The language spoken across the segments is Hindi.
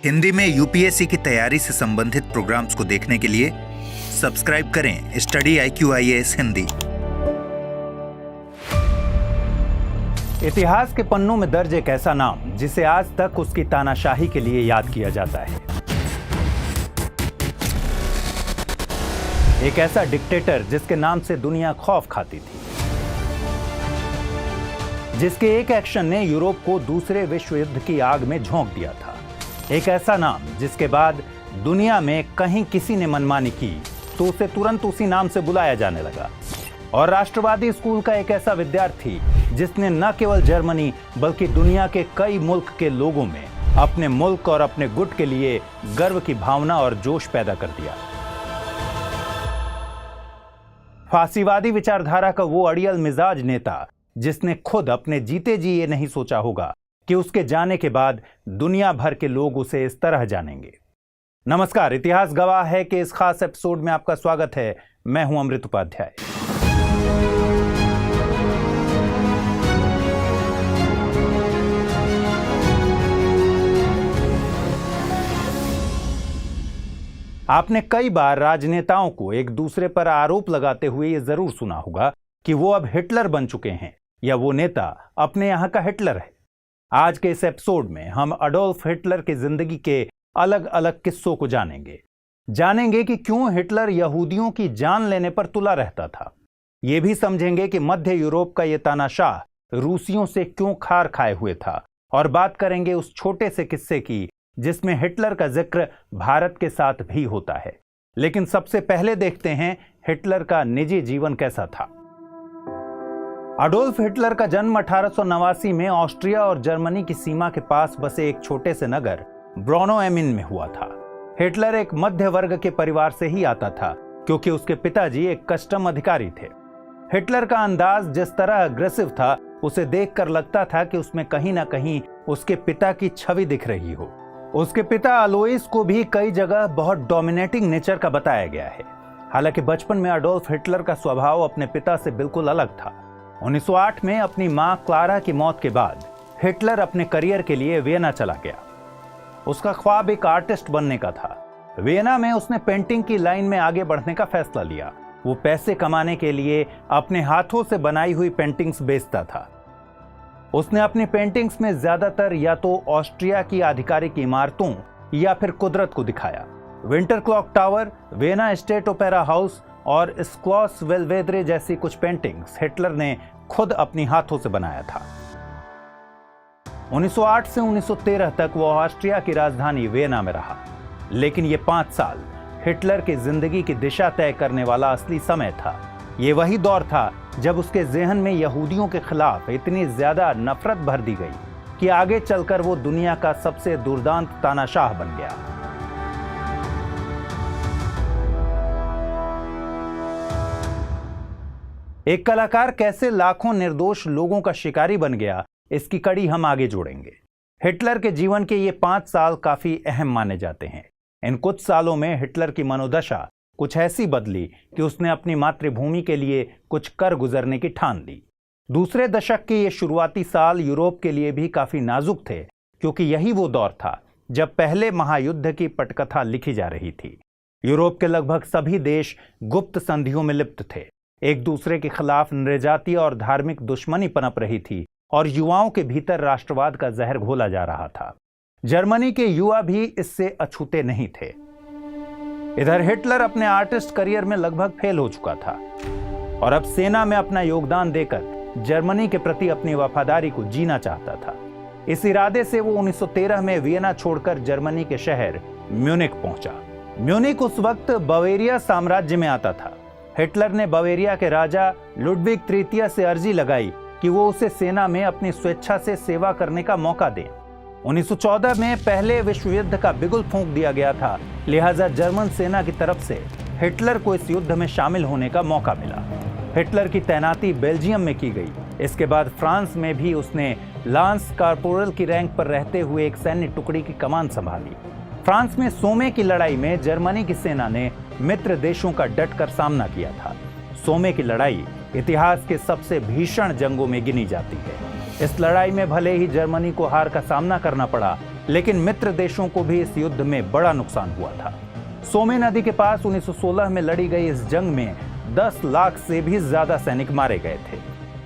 हिंदी में यूपीएससी की तैयारी से संबंधित प्रोग्राम्स को देखने के लिए सब्सक्राइब करें स्टडी IQ-IAS हिंदी। इतिहास के पन्नों में दर्ज एक ऐसा नाम जिसे आज तक उसकी तानाशाही के लिए याद किया जाता है। एक ऐसा डिक्टेटर जिसके नाम से दुनिया खौफ खाती थी, जिसके एक एक्शन ने यूरोप को दूसरे विश्व युद्ध की आग में झोंक दिया था। एक ऐसा नाम जिसके बाद दुनिया में कहीं किसी ने मनमानी की तो उसे तुरंत उसी नाम से बुलाया जाने लगा। और राष्ट्रवादी स्कूल का एक ऐसा विद्यार्थी जिसने न केवल जर्मनी बल्कि दुनिया के कई मुल्क के लोगों में अपने मुल्क और अपने गुट के लिए गर्व की भावना और जोश पैदा कर दिया। फांसीवादी विचारधारा का वो अड़ियल मिजाज नेता जिसने खुद अपने जीते जी ये नहीं सोचा होगा कि उसके जाने के बाद दुनिया भर के लोग उसे इस तरह जानेंगे। नमस्कार, इतिहास गवाह है कि इस खास एपिसोड में आपका स्वागत है। मैं हूं अमृत उपाध्याय। आपने कई बार राजनेताओं को एक दूसरे पर आरोप लगाते हुए यह जरूर सुना होगा कि वो अब हिटलर बन चुके हैं या वो नेता अपने यहां का हिटलर है। आज के इस एपिसोड में हम अडोल्फ हिटलर की जिंदगी के अलग अलग किस्सों को जानेंगे कि क्यों हिटलर यहूदियों की जान लेने पर तुला रहता था। यह भी समझेंगे कि मध्य यूरोप का यह तानाशाह रूसियों से क्यों खार खाए हुए था, और बात करेंगे उस छोटे से किस्से की जिसमें हिटलर का जिक्र भारत के साथ भी होता है। लेकिन सबसे पहले देखते हैं हिटलर का निजी जीवन कैसा था। अडोल्फ हिटलर का जन्म 1889 में ऑस्ट्रिया और जर्मनी की सीमा के पास बसे एक छोटे से नगर ब्रोनो-एमिन में हुआ था। हिटलर एक मध्य वर्ग के परिवार से ही आता था क्योंकि उसके पिताजी एक कस्टम अधिकारी थे। हिटलर का अंदाज जिस तरह अग्रेसिव था, उसे देखकर लगता था कि उसमें कहीं ना कहीं उसके पिता की छवि दिख रही हो। उसके पिता अलोइस को भी कई जगह बहुत डोमिनेटिंग नेचर का बताया गया है। हालांकि बचपन में अडोल्फ हिटलर का स्वभाव अपने पिता से बिल्कुल अलग था। 1908 में अपनी मां क्लारा की मौत के बाद हिटलर अपने करियर के लिए वियना चला गया। उसका ख्वाब एक आर्टिस्ट बनने का था। वियना में उसने पेंटिंग की लाइन में आगे बढ़ने का फैसला लिया। वो पैसे कमाने के लिए अपने हाथों से बनाई हुई पेंटिंग्स बेचता था। उसने अपनी पेंटिंग्स में ज्यादातर या तो ऑस्ट्रिया की आधिकारिक इमारतों या फिर कुदरत को दिखाया। Winter clock tower, Vienna state opera house और स्क्लॉस बेल्वेदरे जैसी कुछ पेंटिंग्स हिटलर ने खुद अपनी हाथों से बनाया था। 1908 से 1913 तक वो ऑस्ट्रिया की राजधानी वियना में रहा। लेकिन ये 5 साल हिटलर की जिंदगी की दिशा तय करने वाला असली समय था। ये वही दौर था जब उसके ज़हन में यहूदियों के खिलाफ इतनी ज्यादा नफरत भर दी गई कि आगे चलकर वो दुनिया का सबसे दुर्दांत तानाशाह बन गया। एक कलाकार कैसे लाखों निर्दोष लोगों का शिकारी बन गया, इसकी कड़ी हम आगे जोड़ेंगे। हिटलर के जीवन के ये 5 साल काफी अहम माने जाते हैं। इन कुछ सालों में हिटलर की मनोदशा कुछ ऐसी बदली कि उसने अपनी मातृभूमि के लिए कुछ कर गुजरने की ठान ली। दूसरे दशक के ये शुरुआती साल यूरोप के लिए भी काफी नाजुक थे, क्योंकि यही वो दौर था जब पहले महायुद्ध की पटकथा लिखी जा रही थी। यूरोप के लगभग सभी देश गुप्त संधियों में लिप्त थे। एक दूसरे के खिलाफ नृजातीय और धार्मिक दुश्मनी पनप रही थी और युवाओं के भीतर राष्ट्रवाद का जहर घोला जा रहा था। जर्मनी के युवा भी इससे अछूते नहीं थे। इधर हिटलर अपने आर्टिस्ट करियर में लगभग फेल हो चुका था और अब सेना में अपना योगदान देकर जर्मनी के प्रति अपनी वफादारी को जीना चाहता था। इस इरादे से वो 1913 में वियना छोड़कर जर्मनी के शहर म्यूनिख पहुंचा। म्यूनिख उस वक्त बवेरिया साम्राज्य में आता था। हिटलर ने बवेरिया के राजा लुडविग तृतीय से अर्जी लगाई कि वो उसे सेना में अपनी स्वेच्छा से सेवा करने का मौका दें। 1914 में पहले विश्व युद्ध का बिगुल फूंक दिया गया था, लिहाजा जर्मन सेना की तरफ से हिटलर को इस युद्ध में शामिल होने का मौका मिला। हिटलर की तैनाती बेल्जियम में की गई। इसके बाद फ्रांस में भी उसने लांस कॉर्पोरल की रैंक पर रहते हुए एक सैन्य टुकड़ी की कमान संभाली। फ्रांस में सोमे की लड़ाई में जर्मनी की सेना ने मित्र देशों का डटकर सामना किया था। सोमे की लड़ाई इतिहास के सबसे भीषण जंगों में गिनी जाती है। इस लड़ाई में भले ही जर्मनी को हार का सामना करना पड़ा, लेकिन मित्र देशों को भी इस युद्ध में बड़ा नुकसान हुआ था। सोमे नदी के पास 1916 में लड़ी गई इस जंग में 10 लाख से भी ज्यादा सैनिक मारे गए थे।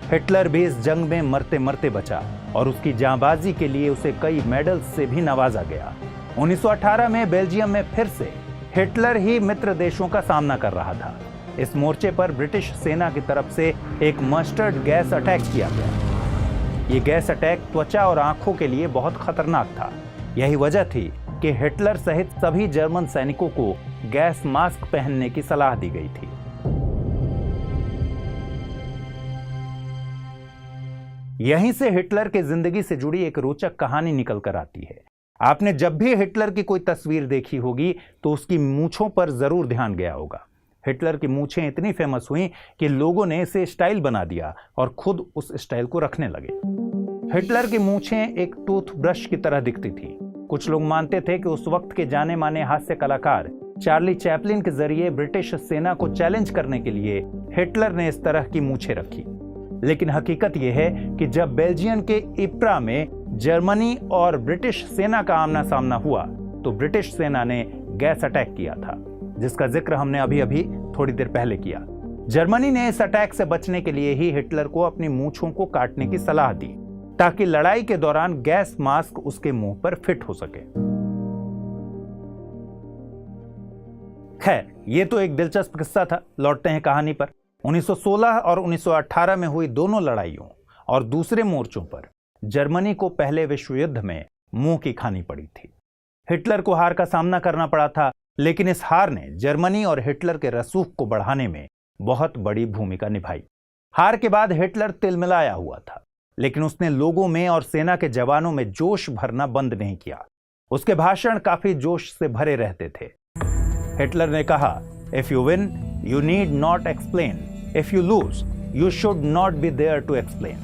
हिटलर भी इस जंग में मरते मरते बचा और उसकी जांबाजी के लिए उसे कई मेडल्स से भी नवाजा गया। 1918 में बेल्जियम में फिर से हिटलर ही मित्र देशों का सामना कर रहा था। इस मोर्चे पर ब्रिटिश सेना की तरफ से एक मस्टर्ड गैस अटैक किया गया। ये गैस अटैक त्वचा और आंखों के लिए बहुत खतरनाक था। यही वजह थी कि हिटलर सहित सभी जर्मन सैनिकों को गैस मास्क पहनने की सलाह दी गई थी। यहीं से हिटलर के जिंदगी से जुड़ी एक रोचक कहानी निकल कर आती है। आपने जब भी हिटलर की कोई तस्वीर देखी होगी तो उसकी मूंछों पर जरूर ध्यान गया होगा। हिटलर की मूंछें इतनी फेमस हुई कि लोगों ने इसे स्टाइल बना दिया और खुद उस स्टाइल को रखने लगे। हिटलर की मूंछें एक टूथब्रश की तरह दिखती थी। कुछ लोग मानते थे कि उस वक्त के जाने माने हास्य कलाकार चार्ली चैपलिन के जरिए ब्रिटिश सेना को चैलेंज करने के लिए हिटलर ने इस तरह की मूंछें रखी। लेकिन हकीकत यह है कि जब बेल्जियम के इप्रा में जर्मनी और ब्रिटिश सेना का आमना सामना हुआ तो ब्रिटिश सेना ने गैस अटैक किया था, जिसका जिक्र हमने अभी थोड़ी देर पहले किया। जर्मनी ने इस अटैक से बचने के लिए ही हिटलर को अपनी मूंछों को काटने की सलाह दी ताकि लड़ाई के दौरान गैस मास्क उसके मुंह पर फिट हो सके। खैर, यह तो एक दिलचस्प किस्सा था। लौटते हैं कहानी पर। 1916 और 1918 में हुई दोनों लड़ाइयों और दूसरे मोर्चों पर जर्मनी को पहले विश्व युद्ध में मुंह की खानी पड़ी थी। हिटलर को हार का सामना करना पड़ा था, लेकिन इस हार ने जर्मनी और हिटलर के रसूख को बढ़ाने में बहुत बड़ी भूमिका निभाई। हार के बाद हिटलर तिलमिलाया हुआ था, लेकिन उसने लोगों में और सेना के जवानों में जोश भरना बंद नहीं किया। उसके भाषण काफी जोश से भरे रहते थे। हिटलर ने कहा, if you win you need not explain, if you lose you should not be there to explain.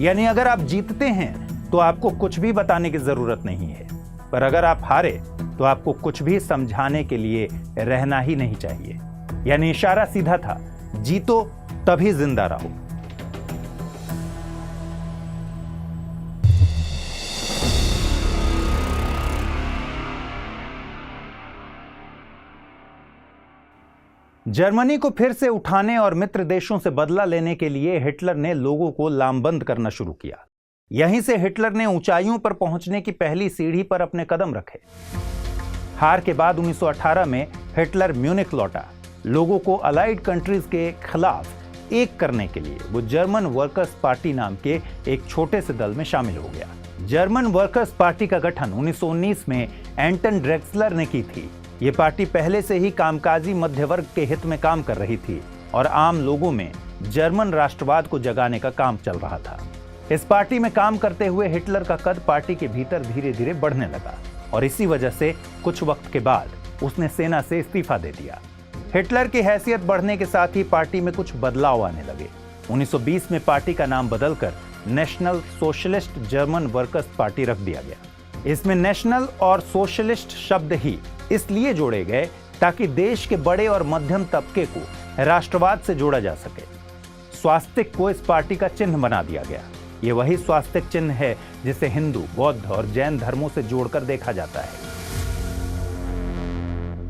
यानी अगर आप जीतते हैं तो आपको कुछ भी बताने की जरूरत नहीं है, पर अगर आप हारे तो आपको कुछ भी समझाने के लिए रहना ही नहीं चाहिए। यानी इशारा सीधा था, जीतो तभी जिंदा रहो। जर्मनी को फिर से उठाने और मित्र देशों से बदला लेने के लिए हिटलर ने लोगों को लामबंद करना शुरू किया। यहीं से हिटलर ने ऊंचाइयों पर पहुंचने की पहली सीढ़ी पर अपने कदम रखे। हार के बाद 1918 में हिटलर म्यूनिख लौटा। लोगों को अलाइड कंट्रीज के खिलाफ एक करने के लिए वो जर्मन वर्कर्स पार्टी नाम के एक छोटे से दल में शामिल हो गया। जर्मन वर्कर्स पार्टी का गठन 1919 में एंटन ड्रेक्सलर ने की थी। ये पार्टी पहले से ही कामकाजी मध्य वर्ग के हित में काम कर रही थी और आम लोगों में जर्मन राष्ट्रवाद को जगाने का काम चल रहा था। इस पार्टी में काम करते हुए हिटलर का कद पार्टी के भीतर धीरे धीरे बढ़ने लगा और इसी वजह से कुछ वक्त के बाद उसने सेना से इस्तीफा दे दिया। हिटलर की हैसियत बढ़ने के साथ ही पार्टी में कुछ बदलाव आने लगे। 1920 में पार्टी का नाम बदलकर national socialist German workers party रख दिया गया। इसमें नेशनल और सोशलिस्ट शब्द ही इसलिए जोड़े गए ताकि देश के बड़े और मध्यम तबके को राष्ट्रवाद से जोड़ा जा सके। स्वास्तिक को इस पार्टी का चिन्ह बना दिया गया। ये वही स्वास्तिक चिन्ह है जिसे हिंदू, बौद्ध और जैन धर्मों से जोड़कर देखा जाता है।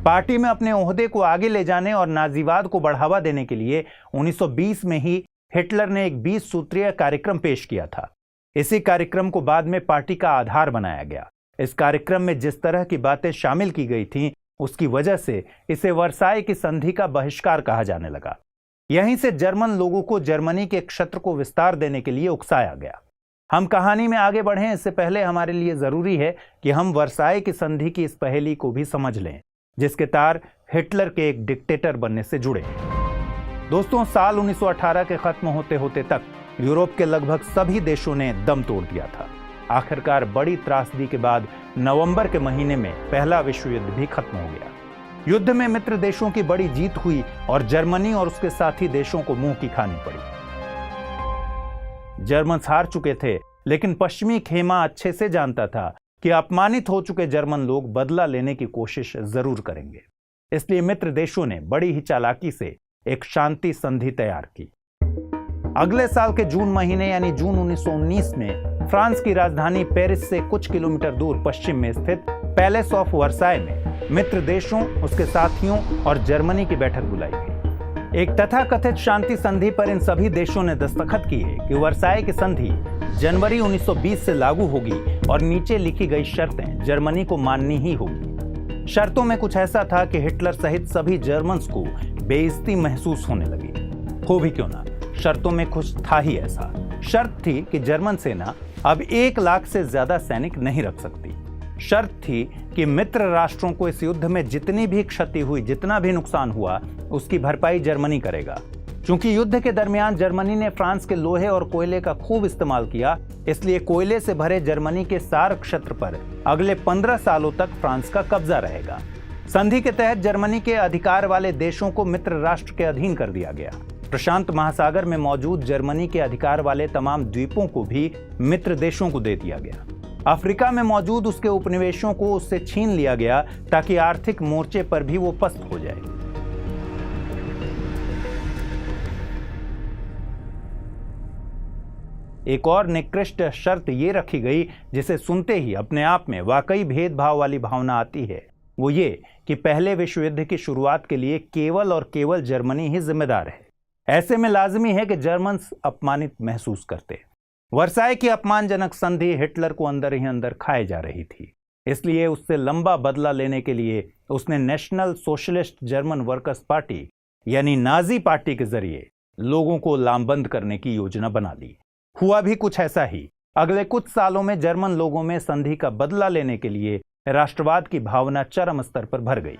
पार्टी में अपने ओहदे को आगे ले जाने और नाजीवाद को बढ़ावा देने के लिए 1920 में ही हिटलर ने एक 20 सूत्रीय कार्यक्रम पेश किया था। इसी कार्यक्रम को बाद में पार्टी का आधार बनाया गया। इस कार्यक्रम में जिस तरह की बातें शामिल की गई थीं, उसकी वजह से इसे वर्साई की संधि का बहिष्कार कहा जाने लगा। यहीं से जर्मन लोगों को जर्मनी के क्षेत्र को विस्तार देने के लिए उकसाया गया। हम कहानी में आगे बढ़ें इससे पहले हमारे लिए जरूरी है कि हम वर्साई की संधि की इस पहेली को भी समझ लें, जिसके तार हिटलर के एक डिक्टेटर बनने से जुड़े हैं। दोस्तों, साल 1918 के खत्म होते होते तक यूरोप के लगभग सभी देशों ने दम तोड़ दिया था। आखिरकार बड़ी त्रासदी के बाद नवंबर के महीने में पहला विश्व युद्ध भी खत्म हो गया। युद्ध में मित्र देशों की बड़ी जीत हुई और जर्मनी और उसके साथी देशों को मुंह की खानी पड़ी। जर्मन हार चुके थे, लेकिन पश्चिमी खेमा अच्छे से जानता था कि अपमानित हो चुके जर्मन लोग बदला लेने की कोशिश जरूर करेंगे। इसलिए मित्र देशों ने बड़ी ही चालाकी से एक शांति संधि तैयार की। अगले साल के जून महीने यानी जून 1919 में फ्रांस की राजधानी पेरिस से कुछ किलोमीटर दूर पश्चिम में स्थित पैलेस ऑफ वर्साय में मित्र देशों, उसके साथियों और जर्मनी की बैठक बुलाई गई। एक तथाकथित शांति संधि पर इन सभी देशों ने दस्तखत किए कि वर्साय की संधि जनवरी 1920 से लागू होगी और नीचे लिखी गई शर्तें जर्मनी को माननी ही होगी। शर्तों में कुछ ऐसा था कि हिटलर सहित सभी जर्मन्स को बेइज्जती महसूस होने लगी। हो भी क्यों ना, शर्तों में कुछ था ही ऐसा। शर्त थी कि जर्मन सेना अब 1 लाख से ज्यादा सैनिक नहीं रख सकती। शर्त थी कि मित्र राष्ट्रों को इस युद्ध में जितनी भी क्षति हुई, जितना भी नुकसान हुआ, उसकी भरपाई जर्मनी करेगा। चूंकि युद्ध के दरमियान जर्मनी ने फ्रांस के लोहे और कोयले का खूब इस्तेमाल किया, इसलिए कोयले से भरे जर्मनी के सार क्षेत्र पर अगले 15 सालों तक फ्रांस का कब्जा रहेगा। संधि के तहत जर्मनी के अधिकार वाले देशों को मित्र राष्ट्र के अधीन कर दिया गया। प्रशांत महासागर में मौजूद जर्मनी के अधिकार वाले तमाम द्वीपों को भी मित्र देशों को दे दिया गया। अफ्रीका में मौजूद उसके उपनिवेशों को उससे छीन लिया गया ताकि आर्थिक मोर्चे पर भी वो पस्त हो जाए। एक और निकृष्ट शर्त ये रखी गई जिसे सुनते ही अपने आप में वाकई भेदभाव वाली भावना आती है। वो ये कि पहले विश्व युद्ध की शुरुआत के लिए केवल और केवल जर्मनी ही जिम्मेदार है। ऐसे में लाजमी है कि जर्मन्स अपमानित महसूस करते। वर्साय की अपमानजनक संधि हिटलर को अंदर ही अंदर खाए जा रही थी। इसलिए उससे लंबा बदला लेने के लिए उसने national socialist German workers party यानी नाजी पार्टी के जरिए लोगों को लामबंद करने की योजना बना ली। हुआ भी कुछ ऐसा ही। अगले कुछ सालों में जर्मन लोगों में संधि का बदला लेने के लिए राष्ट्रवाद की भावना चरम स्तर पर भर गई।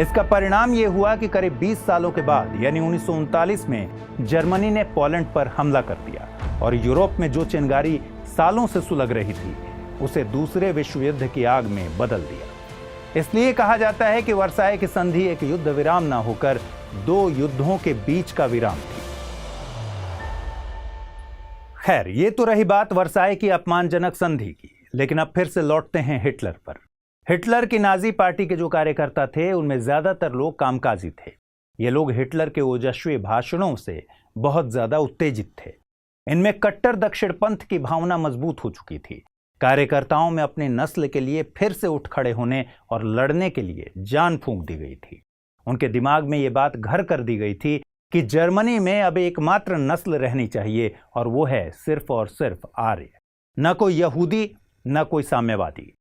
इसका परिणाम यह हुआ कि करीब 20 सालों के बाद यानी 1939 में जर्मनी ने पोलैंड पर हमला कर दिया और यूरोप में जो चिंगारी सालों से सुलग रही थी उसे दूसरे विश्व युद्ध की आग में बदल दिया। इसलिए कहा जाता है कि वर्साय की संधि एक युद्ध विराम न होकर 2 युद्धों के बीच का विराम थी। खैर, ये तो रही बात वर्साय की अपमानजनक संधि की, लेकिन अब फिर से लौटते हैं हिटलर पर। हिटलर की नाजी पार्टी के जो कार्यकर्ता थे उनमें ज्यादातर लोग कामकाजी थे। ये लोग हिटलर के ओजस्वी भाषणों से बहुत ज्यादा उत्तेजित थे। इनमें कट्टर दक्षिणपंथ की भावना मजबूत हो चुकी थी। कार्यकर्ताओं में अपनी नस्ल के लिए फिर से उठ खड़े होने और लड़ने के लिए जान फूंक दी गई थी। उनके दिमाग में ये बात घर कर दी गई थी कि जर्मनी में अब एकमात्र नस्ल रहनी चाहिए और वो है सिर्फ और सिर्फ आर्य, न कोई यहूदी न कोई साम्यवादी।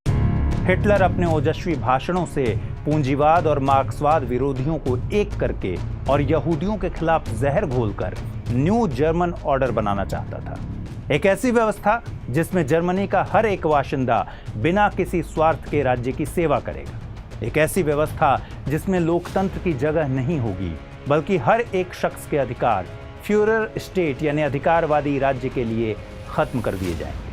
हिटलर अपने ओजस्वी भाषणों से पूंजीवाद और मार्क्सवाद विरोधियों को एक करके और यहूदियों के खिलाफ जहर घोलकर न्यू जर्मन ऑर्डर बनाना चाहता था। एक ऐसी व्यवस्था जिसमें जर्मनी का हर एक बाशिंदा बिना किसी स्वार्थ के राज्य की सेवा करेगा। एक ऐसी व्यवस्था जिसमें लोकतंत्र की जगह नहीं होगी, बल्कि हर एक शख्स के अधिकार फ्यूरर स्टेट यानी अधिकारवादी राज्य के लिए खत्म कर दिए जाएंगे।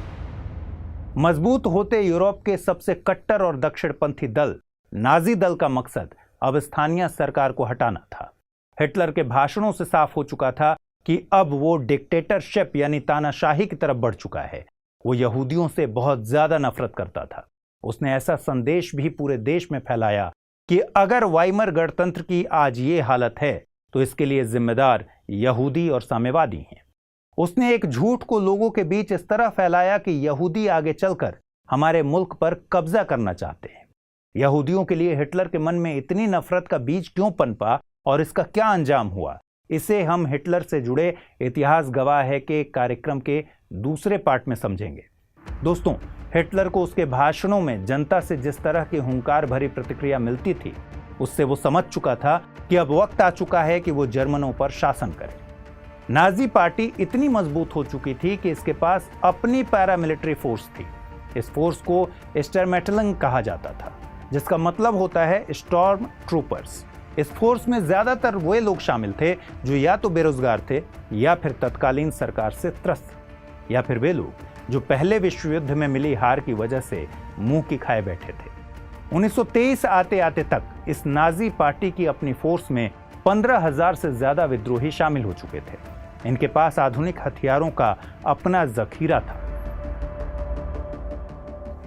मजबूत होते यूरोप के सबसे कट्टर और दक्षिणपंथी दल नाजी दल का मकसद अब स्थानीय सरकार को हटाना था। हिटलर के भाषणों से साफ हो चुका था कि अब वो डिक्टेटरशिप यानी तानाशाही की तरफ बढ़ चुका है। वो यहूदियों से बहुत ज्यादा नफरत करता था। उसने ऐसा संदेश भी पूरे देश में फैलाया कि अगर वाइमर गणतंत्र की आज ये हालत है तो इसके लिए जिम्मेदार यहूदी और साम्यवादी हैं। उसने एक झूठ को लोगों के बीच इस तरह फैलाया कि यहूदी आगे चलकर हमारे मुल्क पर कब्जा करना चाहते हैं। यहूदियों के लिए हिटलर के मन में इतनी नफरत का बीज क्यों पनपा और इसका क्या अंजाम हुआ, इसे हम हिटलर से जुड़े इतिहास गवाह है के कार्यक्रम के दूसरे पार्ट में समझेंगे। दोस्तों, हिटलर को उसके भाषणों में जनता से जिस तरह की हुंकार भरी प्रतिक्रिया मिलती थी, उससे वो समझ चुका था कि अब वक्त आ चुका है कि वो जर्मनों पर शासन करे। नाजी पार्टी इतनी मजबूत हो चुकी थी कि इसके पास अपनी पैरामिलिट्री फोर्स थी। इस फोर्स को स्टर्मटलिंग कहा जाता था, जिसका मतलब होता है स्टॉर्म ट्रूपर्स। इस फोर्स में ज्यादातर वे लोग शामिल थे जो या तो बेरोजगार थे या फिर तत्कालीन सरकार से त्रस्त, या फिर वे लोग जो पहले विश्व युद्ध में मिली हार की वजह से मुंह की खाए बैठे थे। 1923 आते आते तक इस नाजी पार्टी की अपनी फोर्स में 15,000 से ज्यादा विद्रोही शामिल हो चुके थे। इनके पास आधुनिक हथियारों का अपना जखीरा था।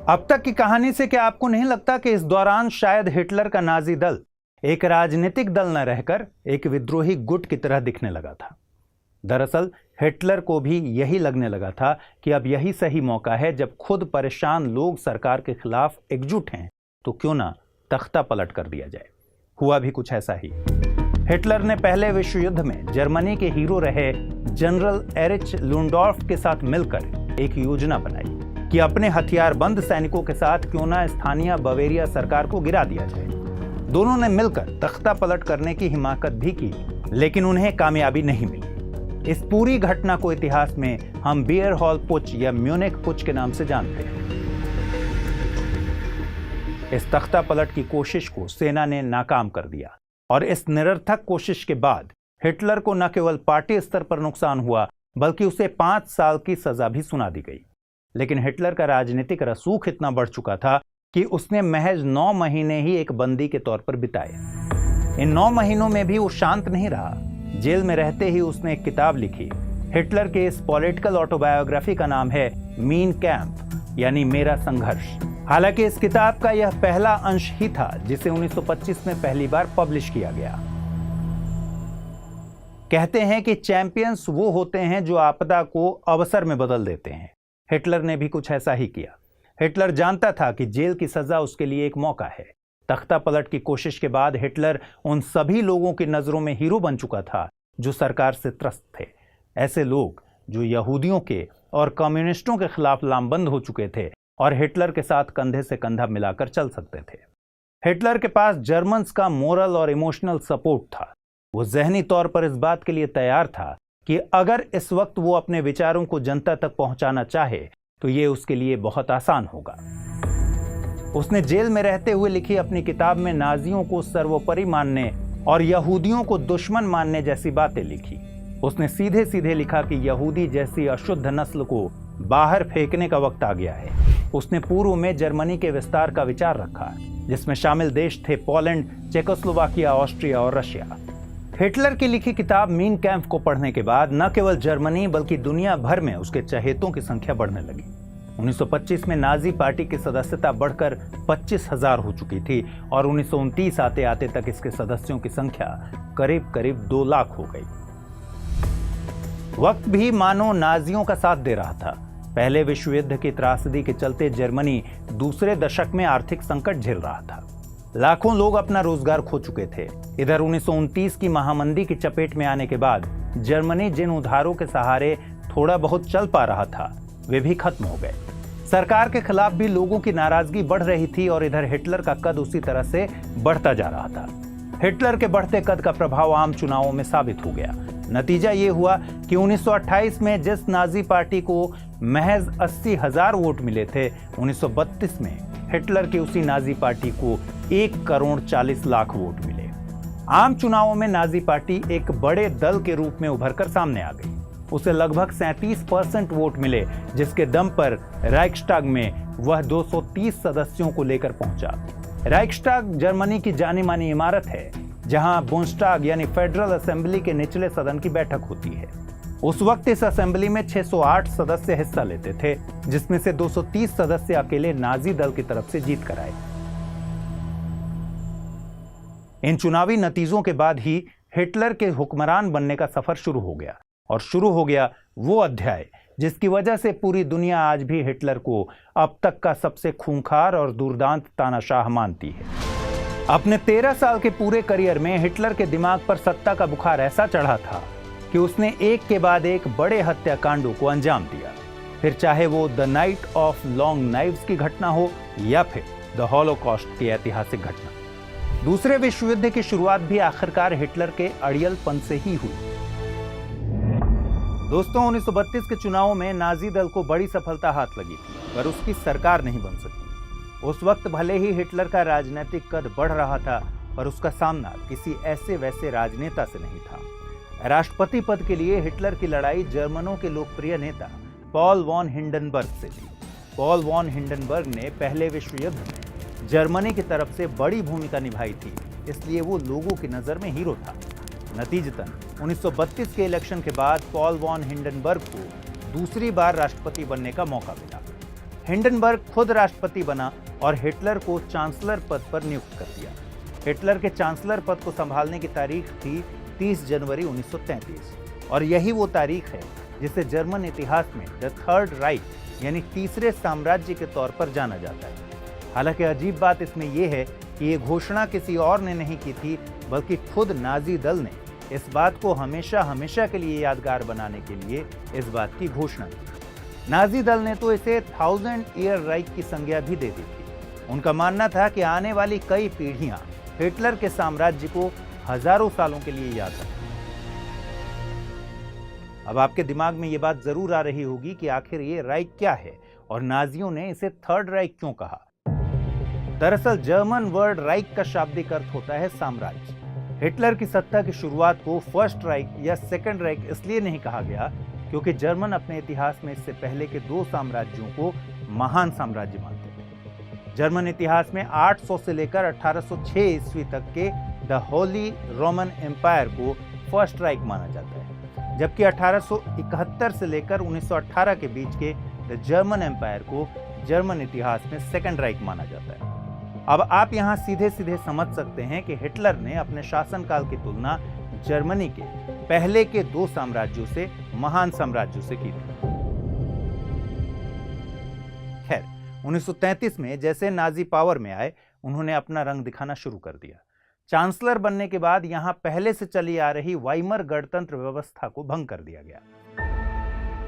अब तक की कहानी से क्या आपको नहीं लगता कि इस दौरान शायद हिटलर का नाजी दल एक राजनीतिक दल न रहकर एक विद्रोही गुट की तरह दिखने लगा था? दरअसल हिटलर को भी यही लगने लगा था कि अब यही सही मौका है, जब खुद परेशान लोग सरकार के खिलाफ एकजुट हैं तो क्यों ना तख्ता पलट कर दिया जाए। हुआ भी कुछ ऐसा ही। हिटलर ने पहले विश्व युद्ध में जर्मनी के हीरो रहे जनरल एरिच लुंडॉर्फ के साथ मिलकर एक योजना बनाई कि अपने हथियारबंद सैनिकों के साथ क्यों ना स्थानीय बवेरिया सरकार को गिरा दिया जाए। दोनों ने मिलकर तख्ता पलट करने की हिमाकत भी की, लेकिन उन्हें कामयाबी नहीं मिली। इस पूरी घटना को इतिहास में हम बियर हॉल पुच या म्यूनिख पुच के नाम से जानते हैं। इस तख्ता पलट की कोशिश को सेना ने नाकाम कर दिया और इस निरर्थक कोशिश के बाद हिटलर को न केवल पार्टी स्तर पर नुकसान हुआ, बल्कि उसे 5 साल की सजा भी सुना दी गई। लेकिन हिटलर का राजनीतिक रसूख इतना बढ़ चुका था कि उसने महज 9 महीने ही एक बंदी के तौर पर बिताए। इन 9 महीनों में भी वो शांत नहीं रहा। जेल में रहते ही उसने एक किताब लिखी। हिटलर के इस पॉलिटिकल ऑटोबायोग्राफी का नाम है मीन कैंप, यानी मेरा संघर्ष। हालांकि इस किताब का यह पहला अंश ही था जिसे 1925 में पहली बार पब्लिश किया गया। कहते हैं कि चैंपियंस वो होते हैं जो आपदा को अवसर में बदल देते हैं। हिटलर ने भी कुछ ऐसा ही किया। हिटलर जानता था कि जेल की सजा उसके लिए एक मौका है। तख्ता पलट की कोशिश के बाद हिटलर उन सभी लोगों की नजरों में हीरो बन चुका था जो सरकार से त्रस्त थे। ऐसे लोग जो यहूदियों के और कम्युनिस्टों के खिलाफ लामबंद हो चुके थे और हिटलर के साथ कंधे से कंधा मिलाकर चल सकते थे। हिटलर के पास जर्मन्स का मोरल और इमोशनल सपोर्ट था। वो जहनी तौर पर इस बात के लिए तैयार था कि अगर इस वक्त वो अपने विचारों को जनता तक पहुंचाना चाहे तो ये उसके लिए बहुत आसान होगा। उसने जेल में रहते हुए लिखी अपनी किताब में नाजियों को सर्वोपरि मानने और यहूदियों को दुश्मन मानने जैसी बातें लिखी। उसने सीधे सीधे लिखा कि यहूदी जैसी अशुद्ध नस्ल को बाहर फेंकने का वक्त आ गया है। उसने पूर्व में जर्मनी के विस्तार का विचार रखा, जिसमें शामिल देश थे पोलैंड, चेकोस्लोवाकिया, ऑस्ट्रिया और रशिया। हिटलर की लिखी किताब मीन कैंप को पढ़ने के बाद न केवल जर्मनी बल्कि दुनिया भर में उसके चहेतों की संख्या बढ़ने लगी। 1925 में नाजी पार्टी की सदस्यता बढ़कर 25,000 हो चुकी थी और 1929 आते आते तक इसके सदस्यों की संख्या करीब करीब 2 लाख हो गई। वक्त भी मानो नाजियों का साथ दे रहा था। पहले विश्व युद्ध की त्रासदी के चलते जर्मनी दूसरे दशक में आर्थिक संकट झेल रहा था। लाखों लोग अपना रोजगार खो चुके थे। इधर 1929 की महामंदी की चपेट में आने के बाद जर्मनी जिन उधारों के सहारे थोड़ा बहुत चल पा रहा था वे भी खत्म हो गए। सरकार के खिलाफ भी लोगों की नाराजगी बढ़ रही थी और इधर हिटलर का कद उसी तरह से बढ़ता जा रहा था। हिटलर के बढ़ते कद का प्रभाव आम चुनावों में साबित हो गया। नतीजा ये हुआ कि 1928 में जिस नाजी पार्टी को महज 80,000 वोट मिले थे, 1932 में हिटलर की उसी नाजी पार्टी को 1,40,00,000 वोट मिले। आम चुनावों में नाजी पार्टी एक बड़े दल के रूप में उभरकर सामने आ गई। उसे लगभग 37% वोट मिले, जिसके दम पर राइक्सटाग में वह 230 सदस्यों को लेकर पहुंचा। राइक्सटाग जर्मनी की जानी मानी इमारत है, जहां बुंस्टाग यानी फेडरल असेंबली के निचले सदन की बैठक होती है। उस वक्त इस असेंबली में 608 सदस्य हिस्सा लेते थे, जिसमें से 230 सदस्य अकेले नाजी दल की तरफ से जीत कर आए। इन चुनावी नतीजों के बाद ही हिटलर के हुक्मरान बनने का सफर शुरू हो गया और शुरू हो गया वो अध्याय जिसकी वजह से पूरी दुनिया आज भी हिटलर को अब तक का सबसे खूंखार और दुर्दांत तानाशाह मानती है। अपने 13 साल के पूरे करियर में हिटलर के दिमाग पर सत्ता का बुखार ऐसा चढ़ा था कि उसने एक के बाद एक बड़े हत्याकांडों को अंजाम दिया। फिर चाहे वो the night of long knives की घटना हो या फिर द हॉलोकॉस्ट की ऐतिहासिक घटना। दूसरे विश्व युद्ध की शुरुआत भी आखिरकार हिटलर के अड़ियलपन से ही हुई। दोस्तों, 1932 के चुनावों में नाजी दल को बड़ी सफलता हाथ लगी थी, पर उसकी सरकार नहीं बन सकी। उस वक्त भले ही हिटलर का राजनीतिक कद बढ़ रहा था, पर उसका सामना किसी ऐसे वैसे राजनेता से नहीं था। राष्ट्रपति पद के लिए हिटलर की लड़ाई जर्मनों के लोकप्रिय नेता पॉल वॉन हिंडनबर्ग से थी। पॉल वॉन हिंडनबर्ग ने पहले विश्व युद्ध में जर्मनी की तरफ से बड़ी भूमिका निभाई थी, इसलिए वो लोगों की नजर में हीरो था। नतीजतन 1932 के इलेक्शन के बाद पॉल वॉन हिंडनबर्ग को दूसरी बार राष्ट्रपति बनने का मौका मिला। हिंडनबर्ग खुद राष्ट्रपति बना और हिटलर को चांसलर पद पर नियुक्त कर दिया। हिटलर के चांसलर पद को संभालने की तारीख थी 30 जनवरी 1933 और यही वो तारीख है जिसे जर्मन इतिहास में द थर्ड राइट यानी तीसरे साम्राज्य के तौर पर जाना जाता है। हालांकि अजीब बात इसमें यह है कि ये घोषणा किसी और ने नहीं की थी, बल्कि खुद नाजी दल ने इस बात को हमेशा हमेशा के लिए यादगार बनाने के लिए इस बात की घोषणा की। नाजी दल ने तो इसे 1000 ईयर राइट की संज्ञा भी दे दी थी। उनका मानना था कि आने वाली कई पीढ़ियां हिटलर के साम्राज्य को हजारों सालों के लिए याद रखें। अब आपके दिमाग में यह बात जरूर आ रही होगी कि आखिर ये राइट क्या है और नाजियों ने इसे थर्ड राइट क्यों कहा। दरअसल जर्मन वर्ड राइट का शाब्दिक अर्थ होता है साम्राज्य। हिटलर की सत्ता की शुरुआत को फर्स्ट राइट या सेकंड राइट इसलिए नहीं कहा गया क्योंकि जर्मन अपने इतिहास में इससे पहले के 2 साम्राज्यों को महान साम्राज्य मानते थे। जर्मन इतिहास में 800 से लेकर 1806 ईस्वी तक के द होली रोमन एम्पायर को फर्स्ट राइट माना जाता है, जबकि 1871 से लेकर 1918 के बीच के द जर्मन एम्पायर को जर्मन इतिहास में सेकंड राइट माना जाता है। अब आप यहां सीधे सीधे समझ सकते हैं कि हिटलर ने अपने शासनकाल की तुलना जर्मनी के पहले के 2 साम्राज्यों से, महान साम्राज्यों से की थी। खैर, 1933 में जैसे नाजी पावर में आए, उन्होंने अपना रंग दिखाना शुरू कर दिया। चांसलर बनने के बाद यहां पहले से चली आ रही वाइमर गणतंत्र व्यवस्था को भंग कर दिया गया।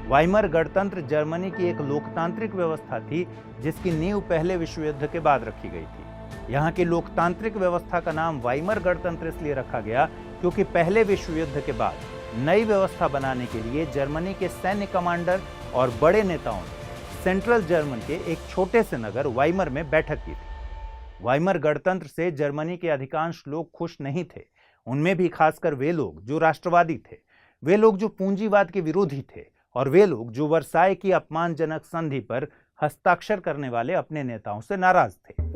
वाइमर गणतंत्र जर्मनी की एक लोकतांत्रिक व्यवस्था थी जिसकी नींव पहले विश्व युद्ध के बाद रखी गई थी। यहाँ की लोकतांत्रिक व्यवस्था का नाम वाइमर गणतंत्र इसलिए रखा गया क्योंकि पहले विश्व युद्ध के बाद नई व्यवस्था बनाने के लिए जर्मनी के सैन्य कमांडर और बड़े नेताओं ने सेंट्रल जर्मन के एक छोटे से नगर वाइमर में बैठक की थी। वाइमर गणतंत्र से जर्मनी के अधिकांश लोग खुश नहीं थे, उनमें भी खासकर वे लोग जो राष्ट्रवादी थे, वे लोग जो पूंजीवाद के विरोधी थे और वे लोग जो वर्साय की अपमानजनक संधि पर हस्ताक्षर करने वाले अपने नेताओं से नाराज थे।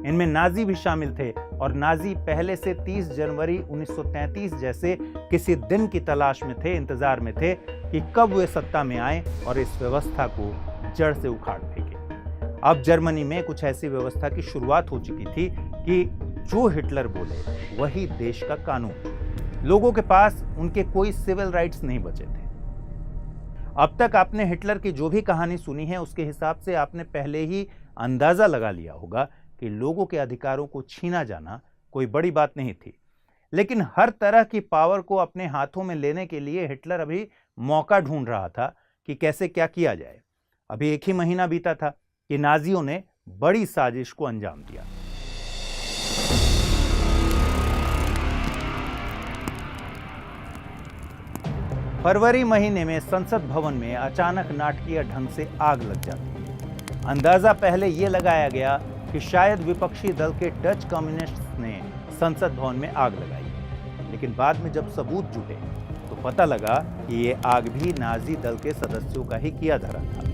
इनमें नाजी भी शामिल थे और नाजी पहले से 30 जनवरी 1933 जैसे किसी दिन की तलाश में थे, इंतजार में थे कि कब वे सत्ता में आए और इस व्यवस्था को जड़ से उखाड़ फेंके। अब जर्मनी में कुछ ऐसी व्यवस्था की शुरुआत हो चुकी थी कि जो हिटलर बोले वही देश का कानून। लोगों के पास उनके कोई सिविल राइट्स नहीं बचे थे। अब तक आपने हिटलर की जो भी कहानी सुनी है उसके हिसाब से आपने पहले ही अंदाजा लगा लिया होगा कि लोगों के अधिकारों को छीना जाना कोई बड़ी बात नहीं थी। लेकिन हर तरह की पावर को अपने हाथों में लेने के लिए हिटलर अभी मौका ढूंढ रहा था कि कैसे क्या किया जाए। अभी 1 ही महीना बीता था कि नाजियों ने बड़ी साजिश को अंजाम दिया। फरवरी महीने में संसद भवन में अचानक नाटकीय ढंग से आग लग जाती है। अंदाजा पहले यह लगाया गया कि शायद विपक्षी दल के डच कम्युनिस्ट्स ने संसद भवन में आग लगाई, लेकिन बाद में जब सबूत जुटे तो पता लगा कि ये आग भी नाजी दल के सदस्यों का ही किया धरा था।